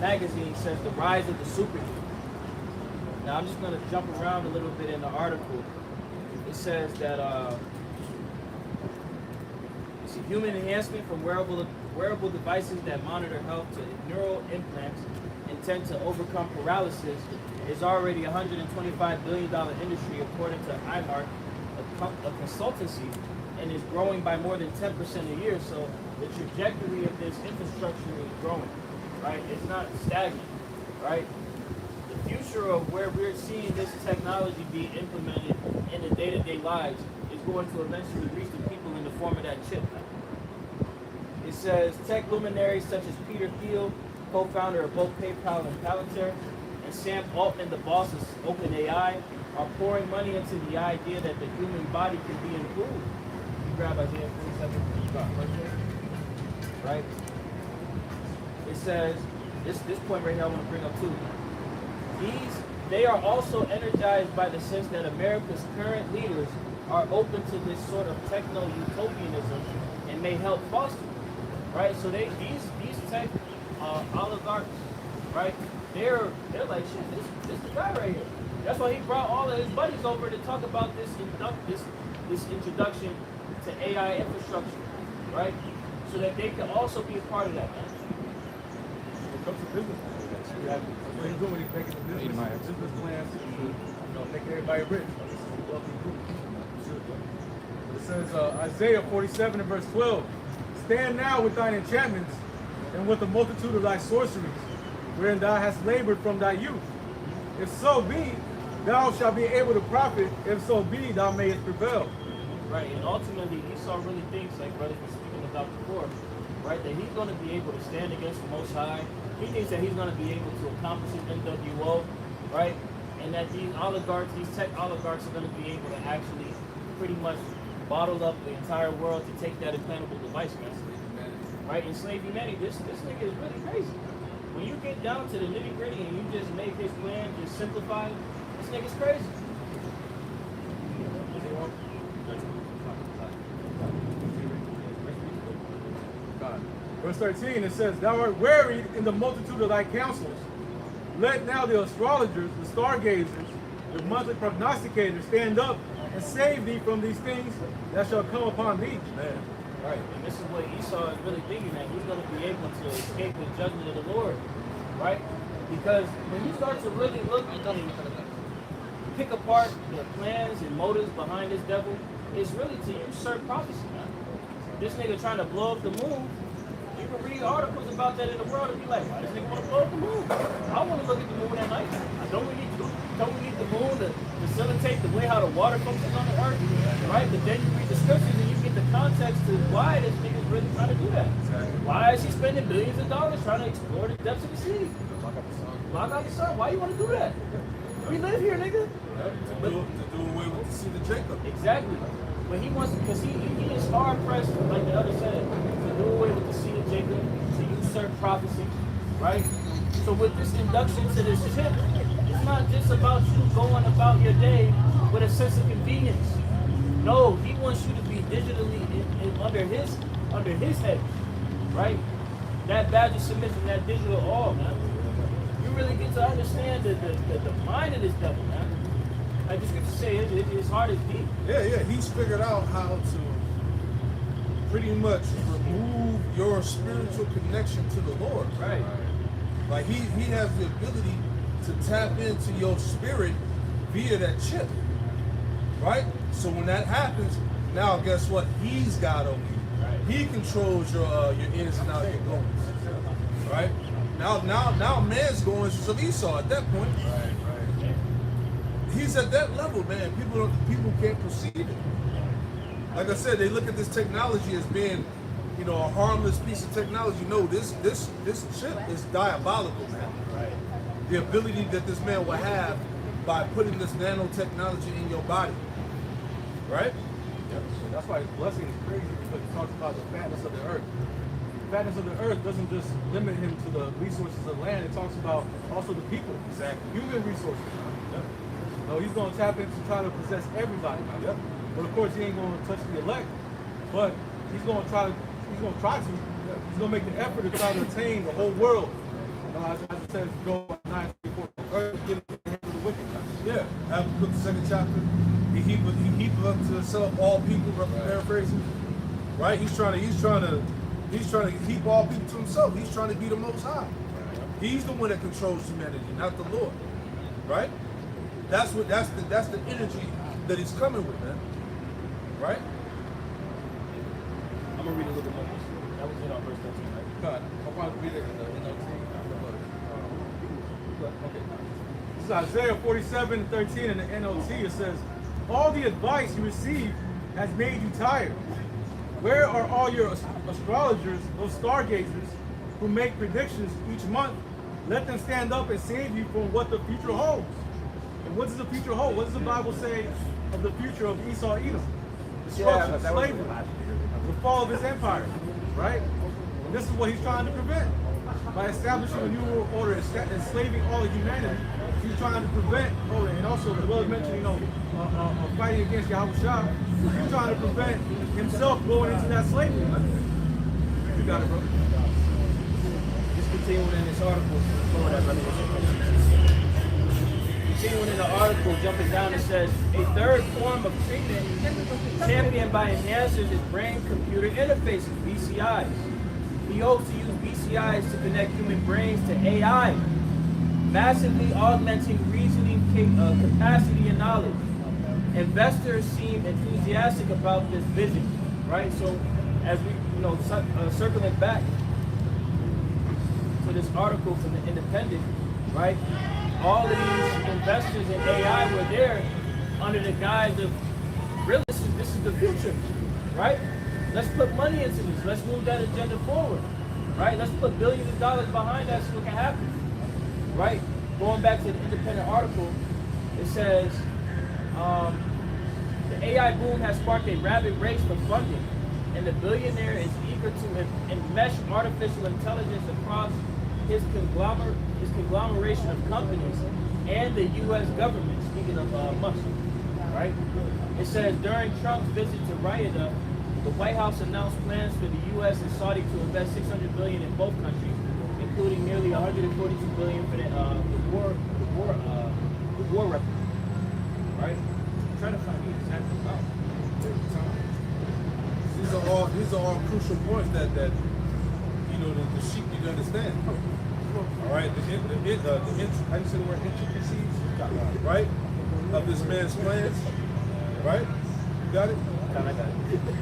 magazine says the rise of the superhuman. Now I'm just going to jump around a little bit in the article. It says that it's a human enhancement from wearable devices that monitor health to neural implants intent to overcome paralysis is already a $125 billion industry according to IMARC, a consultancy, and is growing by more than 10% a year. So the trajectory of this infrastructure is growing, right? It's not stagnant, right? The future of where we're seeing this technology be implemented in the day-to-day lives is going to eventually reach the people in the form of that chip. It says tech luminaries such as Peter Thiel, co-founder of both PayPal and Palantir, and Sam Altman, the boss of OpenAI, are pouring money into the idea that the human body can be improved. You grab Isaiah 47, you got right there. Right? It says, this point right here I want to bring up too. They are also energized by the sense that America's current leaders are open to this sort of techno-utopianism and may help foster it. Right? So these tech oligarchs, right? They're like, shit, this the guy right here. That's why he brought all of his buddies over to talk about this introduction to AI infrastructure, right? So that they can also be a part of that. When it comes to business, that's what he's doing. He's making the business plans to make everybody rich. This is a wealthy group. But it says Isaiah 47 and verse 12. Stand now with thine enchantments and with the multitude of thy sorceries, wherein thou hast labored from thy youth. If so be, thou shalt be able to profit. If so be, thou mayest prevail. Right, and ultimately, Esau really thinks, like brothers were speaking about before, right, that he's going to be able to stand against the Most High. He thinks that he's going to be able to accomplish his NWO, right, and that these oligarchs, these tech oligarchs, are going to be able to actually pretty much bottle up the entire world to take that implantable device, man. Right, enslave humanity. This nigga is really crazy. When you get down to the nitty gritty and you just make his plan just simplified, this nigga's crazy. Verse 13, it says, thou art wearied in the multitude of thy counsels. Let now the astrologers, the stargazers, the monthly prognosticators stand up and save thee from these things that shall come upon thee. Man. Right, and this is what Esau is really thinking, that he's going to be able to escape the judgment of the Lord, right? Because when you start to really look and pick apart the plans and motives behind this devil, is really to usurp prophecy, man. This nigga trying to blow up the moon. You can read articles about that in the world and be like, why does nigga want to blow up the moon? I want to look at the moon at night. Don't we need the moon to facilitate the way how the water functions on the earth, right? But then you read the scriptures and you get the context to why this nigga's really trying to do that. Why is he spending billions of dollars trying to explore the depths of the sea? Block out the sun. Why you want to do that? We live here, nigga. To do away with the seed of Jacob. Exactly. But he wants, because he is hard pressed, like the other said, to do away with the seed of Jacob, to usurp prophecy, right? So with this induction to this chip, it's not just about you going about your day with a sense of convenience. No, he wants you to be digitally under his head, right? That badge of submission, that digital all, man. You really get to understand the mind of this devil, man. I just get to say his heart is deep. Yeah. He's figured out how to pretty much remove your spiritual connection to the Lord. Right. Like he has the ability to tap into your spirit via that chip. Right? So when that happens, now guess what? He's got over you. Right. He controls your ins and outs, your goings. Right? Now man's going of Esau at that point. Right. He's at that level, man. People can't perceive it. Like I said, they look at this technology as being, a harmless piece of technology. No, this chip is diabolical, man. Right. The ability that this man will have by putting this nanotechnology in your body, right? Yep. So that's why his blessing is crazy, because he talks about the fatness of the earth. The fatness of the earth doesn't just limit him to the resources of land. It talks about also the people. Exactly. Human resources. Yep. So he's going to tap into try to possess everybody. Yep. But of course, he ain't going to touch the elect. But he's going to try to. He's going to make the effort to try to attain the whole world. As it says, go 9:34. Earth given to the hands of the wicked. Yeah. Habakkuk, the 2nd chapter. He heapeth up to himself all people. Paraphrasing. Right. He's trying to heap all people to himself. He's trying to be the Most High. He's the one that controls humanity, not the Lord. Right. That's the energy that he's coming with, man. Right? I'm going to read a little bit more. That was it on verse 13, right? God, I'll probably read it in the NLT. Okay. This is Isaiah 47:13 in the NLT. It says, all the advice you received has made you tired. Where are all your astrologers, those stargazers, who make predictions each month? Let them stand up and save you from what the future holds. And what does the future hold? What does the Bible say of the future of Esau Edom? Destruction, slavery, the fall of his empire, right? And this is what he's trying to prevent. By establishing a new world order, enslaving all of humanity, he's trying to prevent, and also as well as mentioning, fighting against Yahushua, he's trying to prevent himself going into that slavery. You got it, bro. Just continuing in this article. Continuing in the article, jumping down, it says, a third form of treatment championed by enhancers is brain-computer interfaces, BCIs. He hopes to use BCIs to connect human brains to AI, massively augmenting reasoning capacity and knowledge. Investors seem enthusiastic about this vision, right? So, as we, circling back to this article from the Independent, right? All of these investors in AI were there under the guise of, really, this is the future, right? Let's put money into this. Let's move that agenda forward, right? Let's put billions of dollars behind that so it can happen, right? Going back to the Independent article, it says, the AI boom has sparked a rapid race for funding, and the billionaire is eager to enmesh artificial intelligence across his conglomeration of companies and the U.S. government, speaking of Musk, right? It says, during Trump's visit to Riyadh, the White House announced plans for the U.S. and Saudi to invest $600 billion in both countries, including nearly $142 billion for the war weapons, right? I'm trying to find the exact amount. These are all crucial points that the sheep need to understand. All right, how do you say the word intricacies, right, of this man's plans, right? You got it?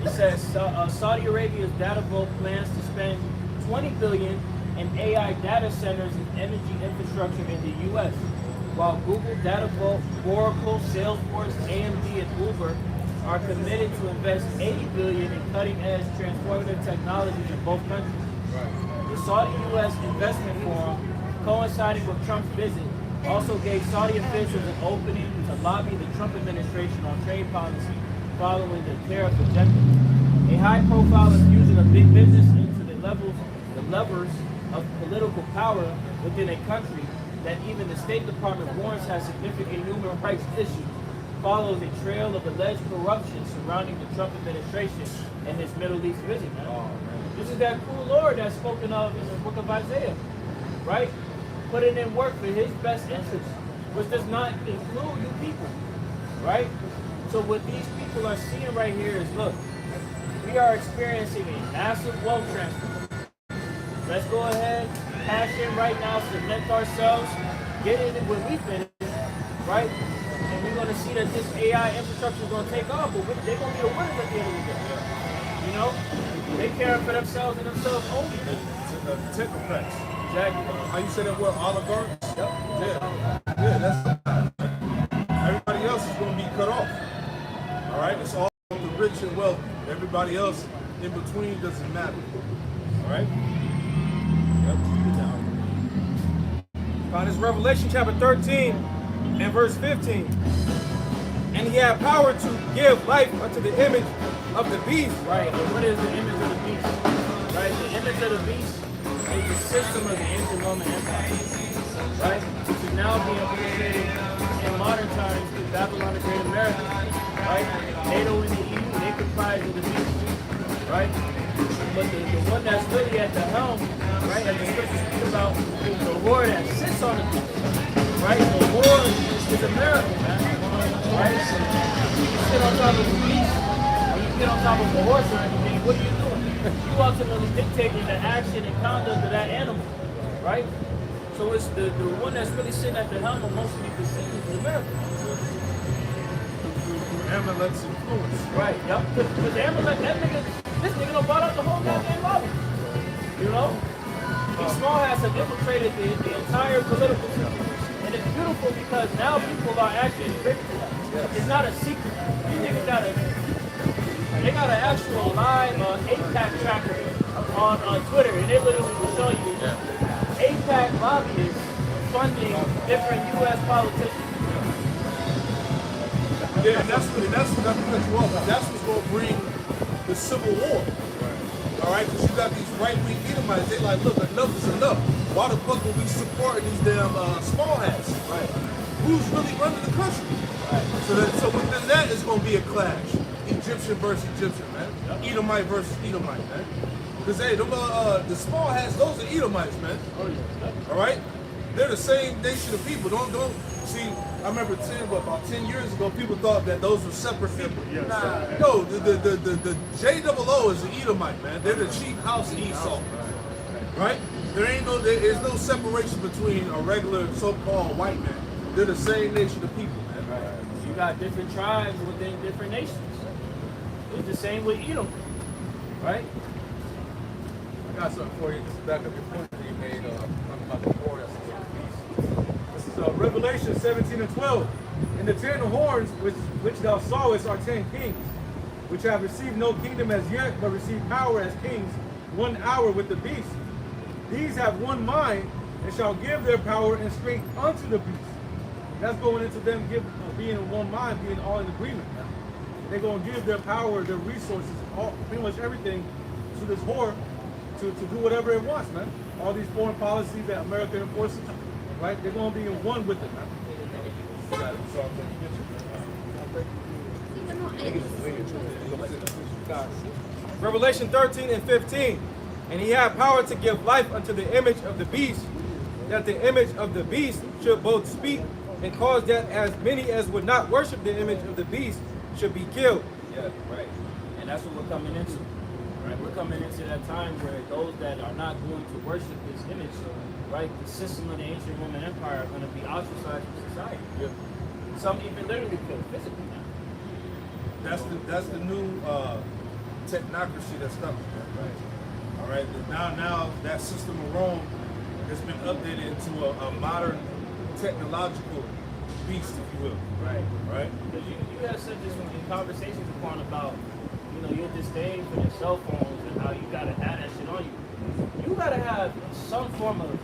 It says Saudi Arabia's Data Vault plans to spend $20 billion in AI data centers and energy infrastructure in the U.S., while Google, Data Vault, Oracle, Salesforce, AMD, and Uber are committed to invest $80 billion in cutting-edge transformative technologies in both countries. The Saudi-U.S. Investment Forum, coinciding with Trump's visit, also gave Saudi officials an opening to lobby the Trump administration on trade policy following the tariff agenda. A high-profile infusion of big business into the levers of political power within a country that even the State Department warns has significant human rights issues follows a trail of alleged corruption surrounding the Trump administration and his Middle East visit. This is that cool Lord that's spoken of in the book of Isaiah, right? Putting in work for his best interests, which does not include you people, right? So what these people are seeing right here is, look, we are experiencing a massive wealth transfer. Let's go ahead, cash in right now, cement ourselves, get in it when we finish, right? And we're going to see that this AI infrastructure is going to take off, but they're going to be the winners at the end of the day. You know? They care for themselves and themselves only. Technocrats. Exactly. How you say that word? Oligarchs? Yep. Yeah, that's everybody else is going to be cut off. All right? It's all the rich and wealthy. Everybody else in between doesn't matter. All right? Found this Revelation chapter 13 and verse 15. And he had power to give life unto the image of the beast. Right. And what is the image of the beast? Right? The image of the beast is the system of the ancient Roman Empire. Right? Which is now being appreciated in modern times through Babylon the Great America. Right? NATO and the EU, they comprise of the beast. Right? But the one that's really at the helm, right, as the scriptures speak about, is the Lord that sits on the beast. Right? The Lord is America, man. Right? You sit on top of the beast, or you get on top of a horse or anything, what are you doing? You ultimately dictating the action and conduct of that animal. Right? So it's the one that's really sitting at the helm of most of these decisions is America. Amalek's influence. Right, yep. Because Amalek, this nigga done bought out the whole goddamn lobby. You know? These small hats have infiltrated the entire political system. And it's beautiful because now people are actually privy to that. It's not a secret. These niggas got an actual live APAC tracker on Twitter, and they literally will show you APAC lobbyists funding different U.S. politicians. Yeah, and that's not to cut you off, but that's what's going to bring the Civil War. All right, because you got these right-wing Edomites. They like, look, enough is enough. Why the fuck are we supporting these damn small hats? Right. Who's really running the country? Right. So within that is going to be a clash. Egyptian versus Egyptian, man. Edomite versus Edomite, man. Because hey, the small hats, those are Edomites, man. Oh, yeah. All right, they're the same nation of people. Don't see. I remember about 10 years ago, people thought that those were separate people. No, the JOO is the Edomite, man. They're the chief house of Esau, right? There's no separation between a regular so-called white man. They're the same nation of people, man. Right. You got different tribes within different nations. It's the same with Edom, right? I got something for you. Just back up your point that you made talking about the war that's against the beast. This is Revelation 17 and 12. And the 10 horns which thou sawest are 10 kings, which have received no kingdom as yet, but receive power as kings 1 hour with the beast. These have one mind, and shall give their power and strength unto the beast. That's going into them being in one mind, being all in agreement. They're going to give their power, their resources, pretty much everything to this whore to do whatever it wants, man. All these foreign policies that America enforces, right? They're going to be in one with it, man. Revelation 13 and 15. And he had power to give life unto the image of the beast, that the image of the beast should both speak and cause that as many as would not worship the image of the beast should be killed. Yeah, right. And that's what we're coming into. Right? We're coming into that time where those that are not going to worship this image, right, the system of the ancient Roman Empire are going to be ostracized from society. Yeah. Some even literally killed physically now. That's the new technocracy that's coming. All right. Now that system of Rome has been updated into a modern technological beast, if you will. Right. Right. Because you have said this in conversations upon about, your disdain for your cell phones and how you gotta have that shit on you. You gotta have some form of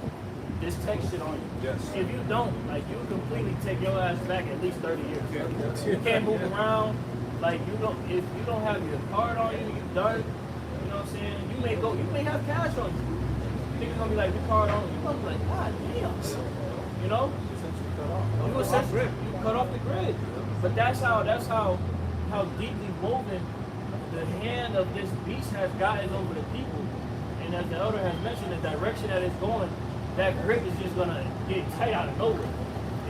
this tech shit on you. Yes. If you don't, you completely take your ass back at least 30 years. You can't move around. If you don't have your card on you, you done. You know what I'm saying? You may have cash on you. Niggas gonna be like, your card on you. You're gonna be like, God damn. You know? You essentially you cut off the grid. But that's how deeply woven the hand of this beast has gotten over the people. And as the elder has mentioned, the direction that it's going, that grip is just gonna get tight out of nowhere.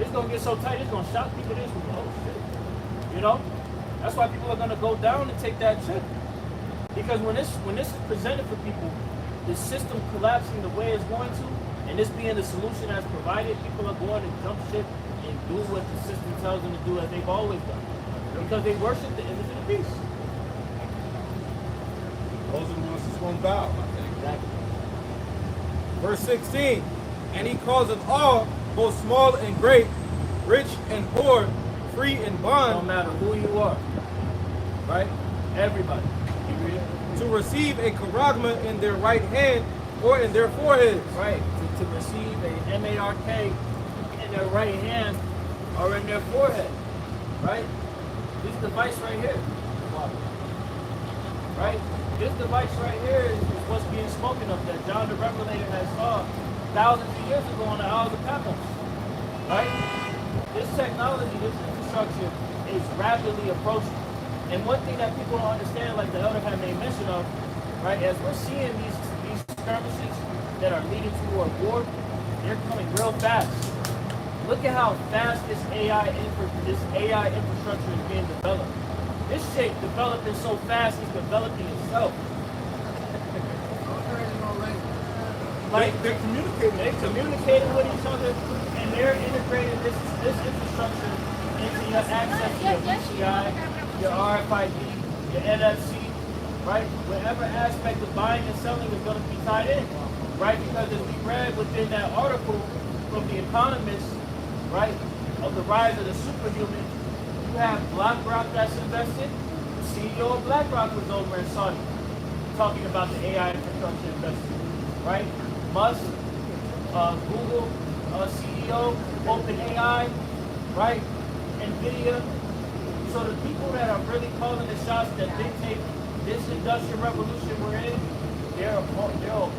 It's gonna get so tight, it's gonna shock people. This with oh shit. That's why people are gonna go down and take that chip. Because when this is presented for people, the system collapsing the way it's going to, and this being the solution that's provided, people are going to jump ship and do what the system tells them to do as they've always done. Because they worship the image of the beast. Those are the ones that's going to bow. Exactly. Verse 16, and he causeth all, both small and great, rich and poor, free and No bond, matter who you are. Right? Everybody. You read it? to receive a charagma in their right hand or in their foreheads. Right. To receive a MARK in their right hand or in their forehead. Right? This device right here. Right? This device right here is what's being spoken of that John the Revelator has saw thousands of years ago on the Isles of Patmos. Right? This technology, this infrastructure is rapidly approaching. And one thing that people don't understand, like the elder had made mention of, right, as we're seeing these skirmishes that are leading toward war, they're coming real fast. Look at how fast this AI infrastructure is being developed. This shit developing so fast, it's developing itself. They're communicating. They're communicating with each other, and they're integrating this infrastructure into your access to your PCI, your RFID, your NFC, right? Whatever aspect of buying and selling is going to be tied in, right? Because as we read within that article from The Economist, right, of the rise of the superhuman, you have BlackRock that's invested. The CEO of BlackRock was over in Saudi talking about the AI infrastructure investment, right? Musk, Google CEO, OpenAI, right? NVIDIA. So the people that are really calling the shots that dictate this industrial revolution we're in, they're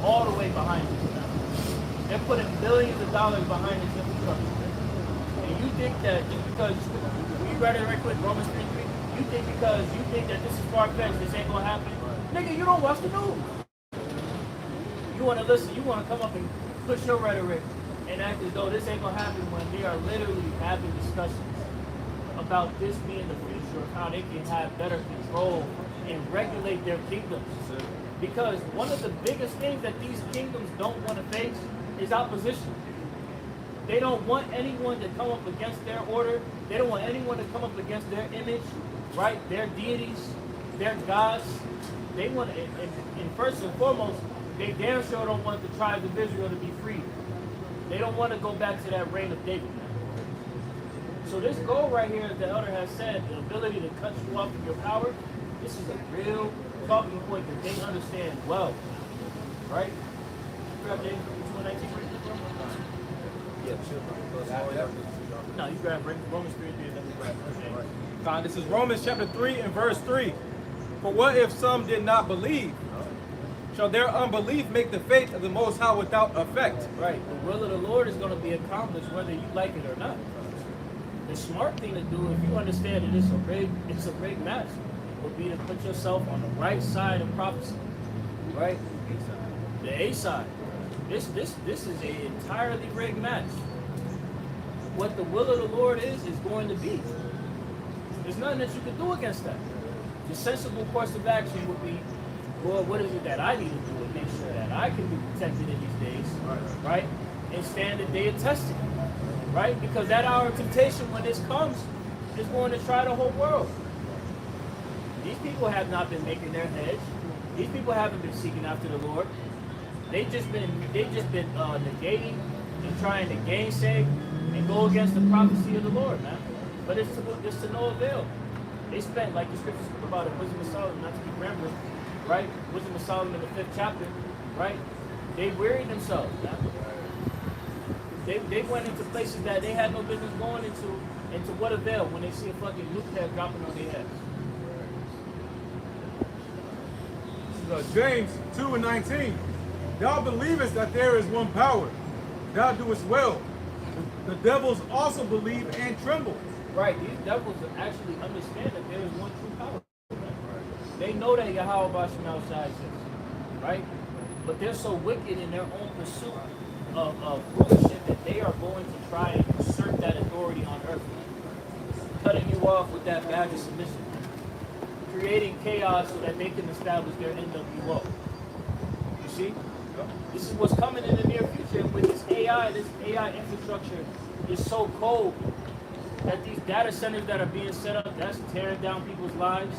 all the way behind it. They're putting billions of dollars behind this infrastructure. And you think that just because, we read it right quick, Romans 3:3, you think because you think that this is far-fetched, this ain't gonna happen? Nigga, you don't watch the news. You wanna listen, you wanna come up and push your rhetoric and act as though this ain't gonna happen when they are literally having discussions about this being the future of how they can have better control and regulate their kingdoms. Because one of the biggest things that these kingdoms don't want to face is opposition. They don't want anyone to come up against their order. They don't want anyone to come up against their image, right? Their deities, their gods. They want, and first and foremost, they damn sure don't want the tribes of Israel to be free. They don't want to go back to that reign of David. So this goal right here, as the elder has said, the ability to cut you off of your power, this is a real talking point that they understand well, right? Grab James 2:19. No, you grab Romans 3:3 and then we grab James. Fine, this is Romans chapter 3 and verse 3. For what if some did not believe? Shall their unbelief make the faith of the Most High without effect? Right. The will of the Lord is going to be accomplished whether you like it or not. The smart thing to do, if you understand that it's a rigged match, would be to put yourself on the right side of prophecy. Right? The A side. This is an entirely rigged match. What the will of the Lord is going to be. There's nothing that you can do against that. The sensible course of action would be, well, what is it that I need to do to make sure that I can be protected in these days, right? And stand the day of testing, right? Because that hour of temptation, when this comes, is going to try the whole world. These people have not been making their hedge. These people haven't been seeking after the Lord. They've just been negating and trying to gainsay and go against the prophecy of the Lord, man. But it's to no avail. They spent, like the scriptures speak about it, Wisdom of Solomon, not to be rambling, right? Wisdom of Solomon, the 5th chapter, right? They wearied themselves, man. They went into places that they had no business going into, and to what avail when they see a fucking nuclear dropping on their heads? James 2:19. Thou believest that there is one power. Thou doest well. The devils also believe and tremble. Right, these devils actually understand that there is one true power. They know that Yahweh Bashim outside exists, right? But they're so wicked in their own pursuit of rulership that they are going to try and usurp that authority on earth, cutting you off with that badge of submission, creating chaos so that they can establish their NWO. You see? This is what's coming in the near future with this AI infrastructure is so cold that these data centers that are being set up, that's tearing down people's lives,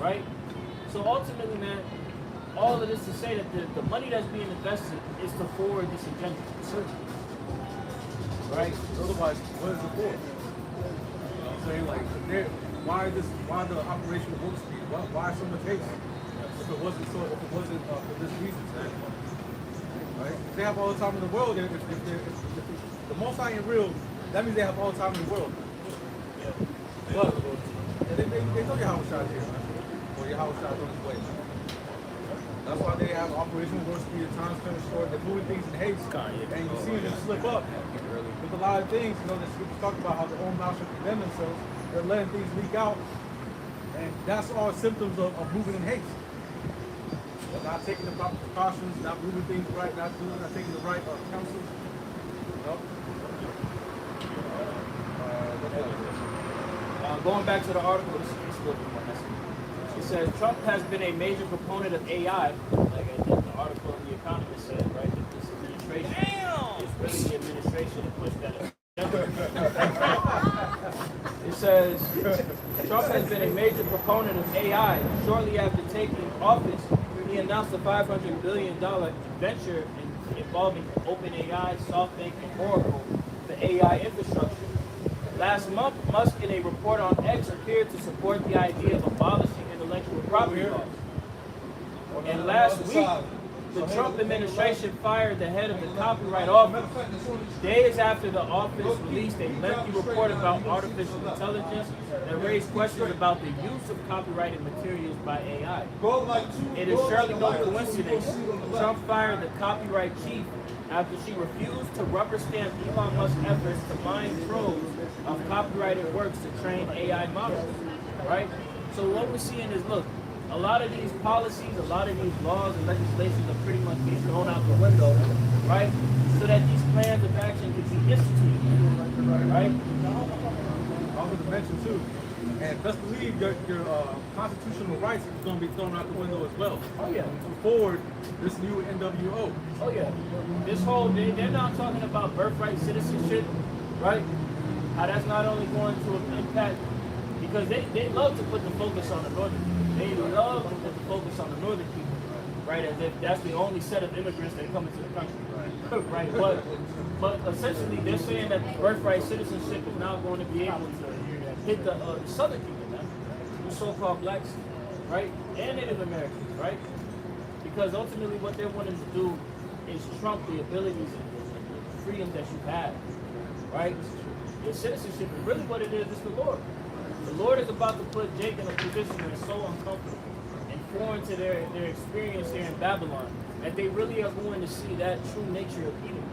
right? So ultimately, man, all of this to say that the money that's being invested is to forward this agenda. Right? Otherwise, what is it for? I'm saying, like, why the Operation Warp Speed? Why so much haste? If it wasn't for this reason, right? If they have all the time in the world, if the Most High ain't real, that means they have all the time in the world. But they know Yahweh Shai here, man. Or Yahweh Shai on his way. That's why they have Operation Warp Speed, the time spent short, they're moving things in haste. And you see them slip up. With a lot of things, the scriptures talk about how their own mouth should condemn themselves. They're letting things leak out. And that's all symptoms of moving in haste. They're not taking the proper precautions, not moving things right, not taking the right counsel. Going back to the article, this is a little bit more messy. It says Trump has been a major proponent of AI, like I think the article in The Economist said, right? That this administration is really the administration that pushed that agenda. It says Trump has been a major proponent of AI. Shortly after taking office, he announced a $500 billion venture involving OpenAI, SoftBank, and Oracle for AI infrastructure. Last month, Musk, in a report on X, appeared to support the idea of abolishing intellectual property laws. And last week, the Trump administration fired the head of the Copyright Office. Days after the office released a lengthy report about artificial intelligence that raised questions about the use of copyrighted materials by AI. It is surely no coincidence Trump fired the copyright chief after she refused to rubber stamp Elon Musk's efforts to mine troves of copyrighted works to train AI models, right? So what we're seeing is, look, a lot of these policies, a lot of these laws and legislations are pretty much being thrown out the window, right? So that these plans of action can be instituted, right? I was to mention too, and best believe your constitutional rights is going to be thrown out the window as well. Oh yeah. To forward this new NWO. Oh yeah. This whole, they're not talking about birthright citizenship, right? How that's not only going to impact, because they love to put the focus on the northern people. They love to put the focus on the northern people, right? As if that's the only set of immigrants that come into the country, right? But essentially they're saying that birthright citizenship is now going to be able to hit the southern people now, the so-called blacks, right? And Native Americans, right? Because ultimately what they're wanting to do is trump the abilities and freedoms that you have, right? Your citizenship is really what it is the Lord. The Lord is about to put Jake in a position that is so uncomfortable and foreign to their experience here in Babylon that they really are going to see that true nature of Edom.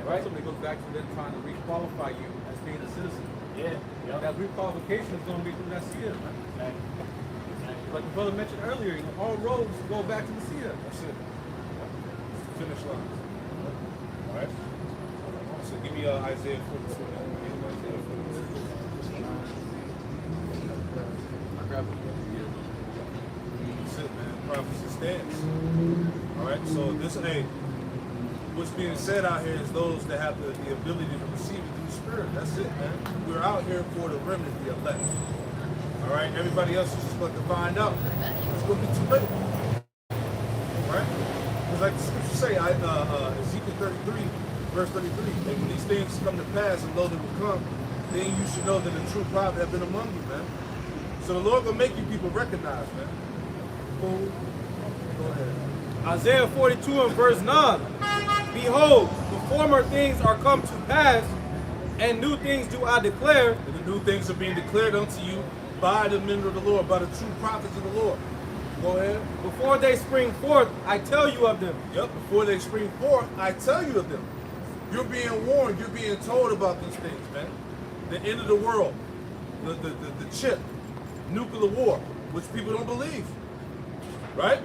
Right? It goes back to them trying to requalify you as being a citizen. Yeah. Yep. That requalification is going to be through that seer, man. Exactly. Like the brother mentioned earlier, all roads go back to the seer. That's it. Finish line. All right. So give me Isaiah 42. That's it, man. Prophecy stands. All right. So this ain't what's being said out here is those that have the ability to receive it through the Spirit. That's it, man. We're out here for the remnant, the elect. All right, everybody else is just going to find out. It's going to be too late. Right? Because like the scriptures say, Ezekiel 33, verse 33, and when these things come to pass and lo, they will come, then you should know that the true prophet have been among you, man. So the Lord gonna make you people recognize, man. Cool. Go ahead. Isaiah 42 and verse 9. Behold, the former things are come to pass, and new things do I declare. And the new things are being declared unto you by the men of the Lord, by the true prophets of the Lord. Go ahead. Before they spring forth, I tell you of them. Yep, before they spring forth, I tell you of them. You're being warned, you're being told about these things, man. The end of the world, the chip, nuclear war, which people don't believe. Right?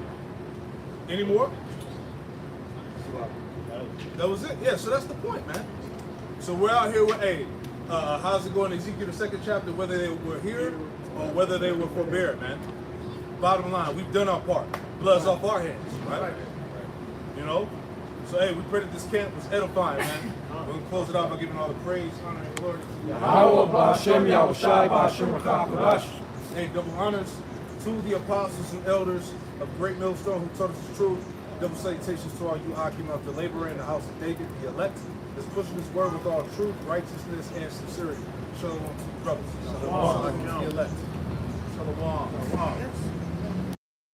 Any more? That was it. Yeah, so that's the point, man. So we're out here with, hey, how's it going, Ezekiel, the 2nd chapter, whether they were here or whether they were forbear, man. Bottom line, we've done our part. Blood's off our hands, right? You know? So, hey, we pray that this camp was edifying, man. We're going to close it out by giving all the praise, honor, and glory to Yahweh. Hey, double honors to the apostles and elders of Great Millstone who taught us the truth. Double salutations to all you Akim of the laborer in the house of David, the elect, that's pushing this word with all truth, righteousness, and sincerity. Shalom to you brothers. Shalom to the elect. Shalom.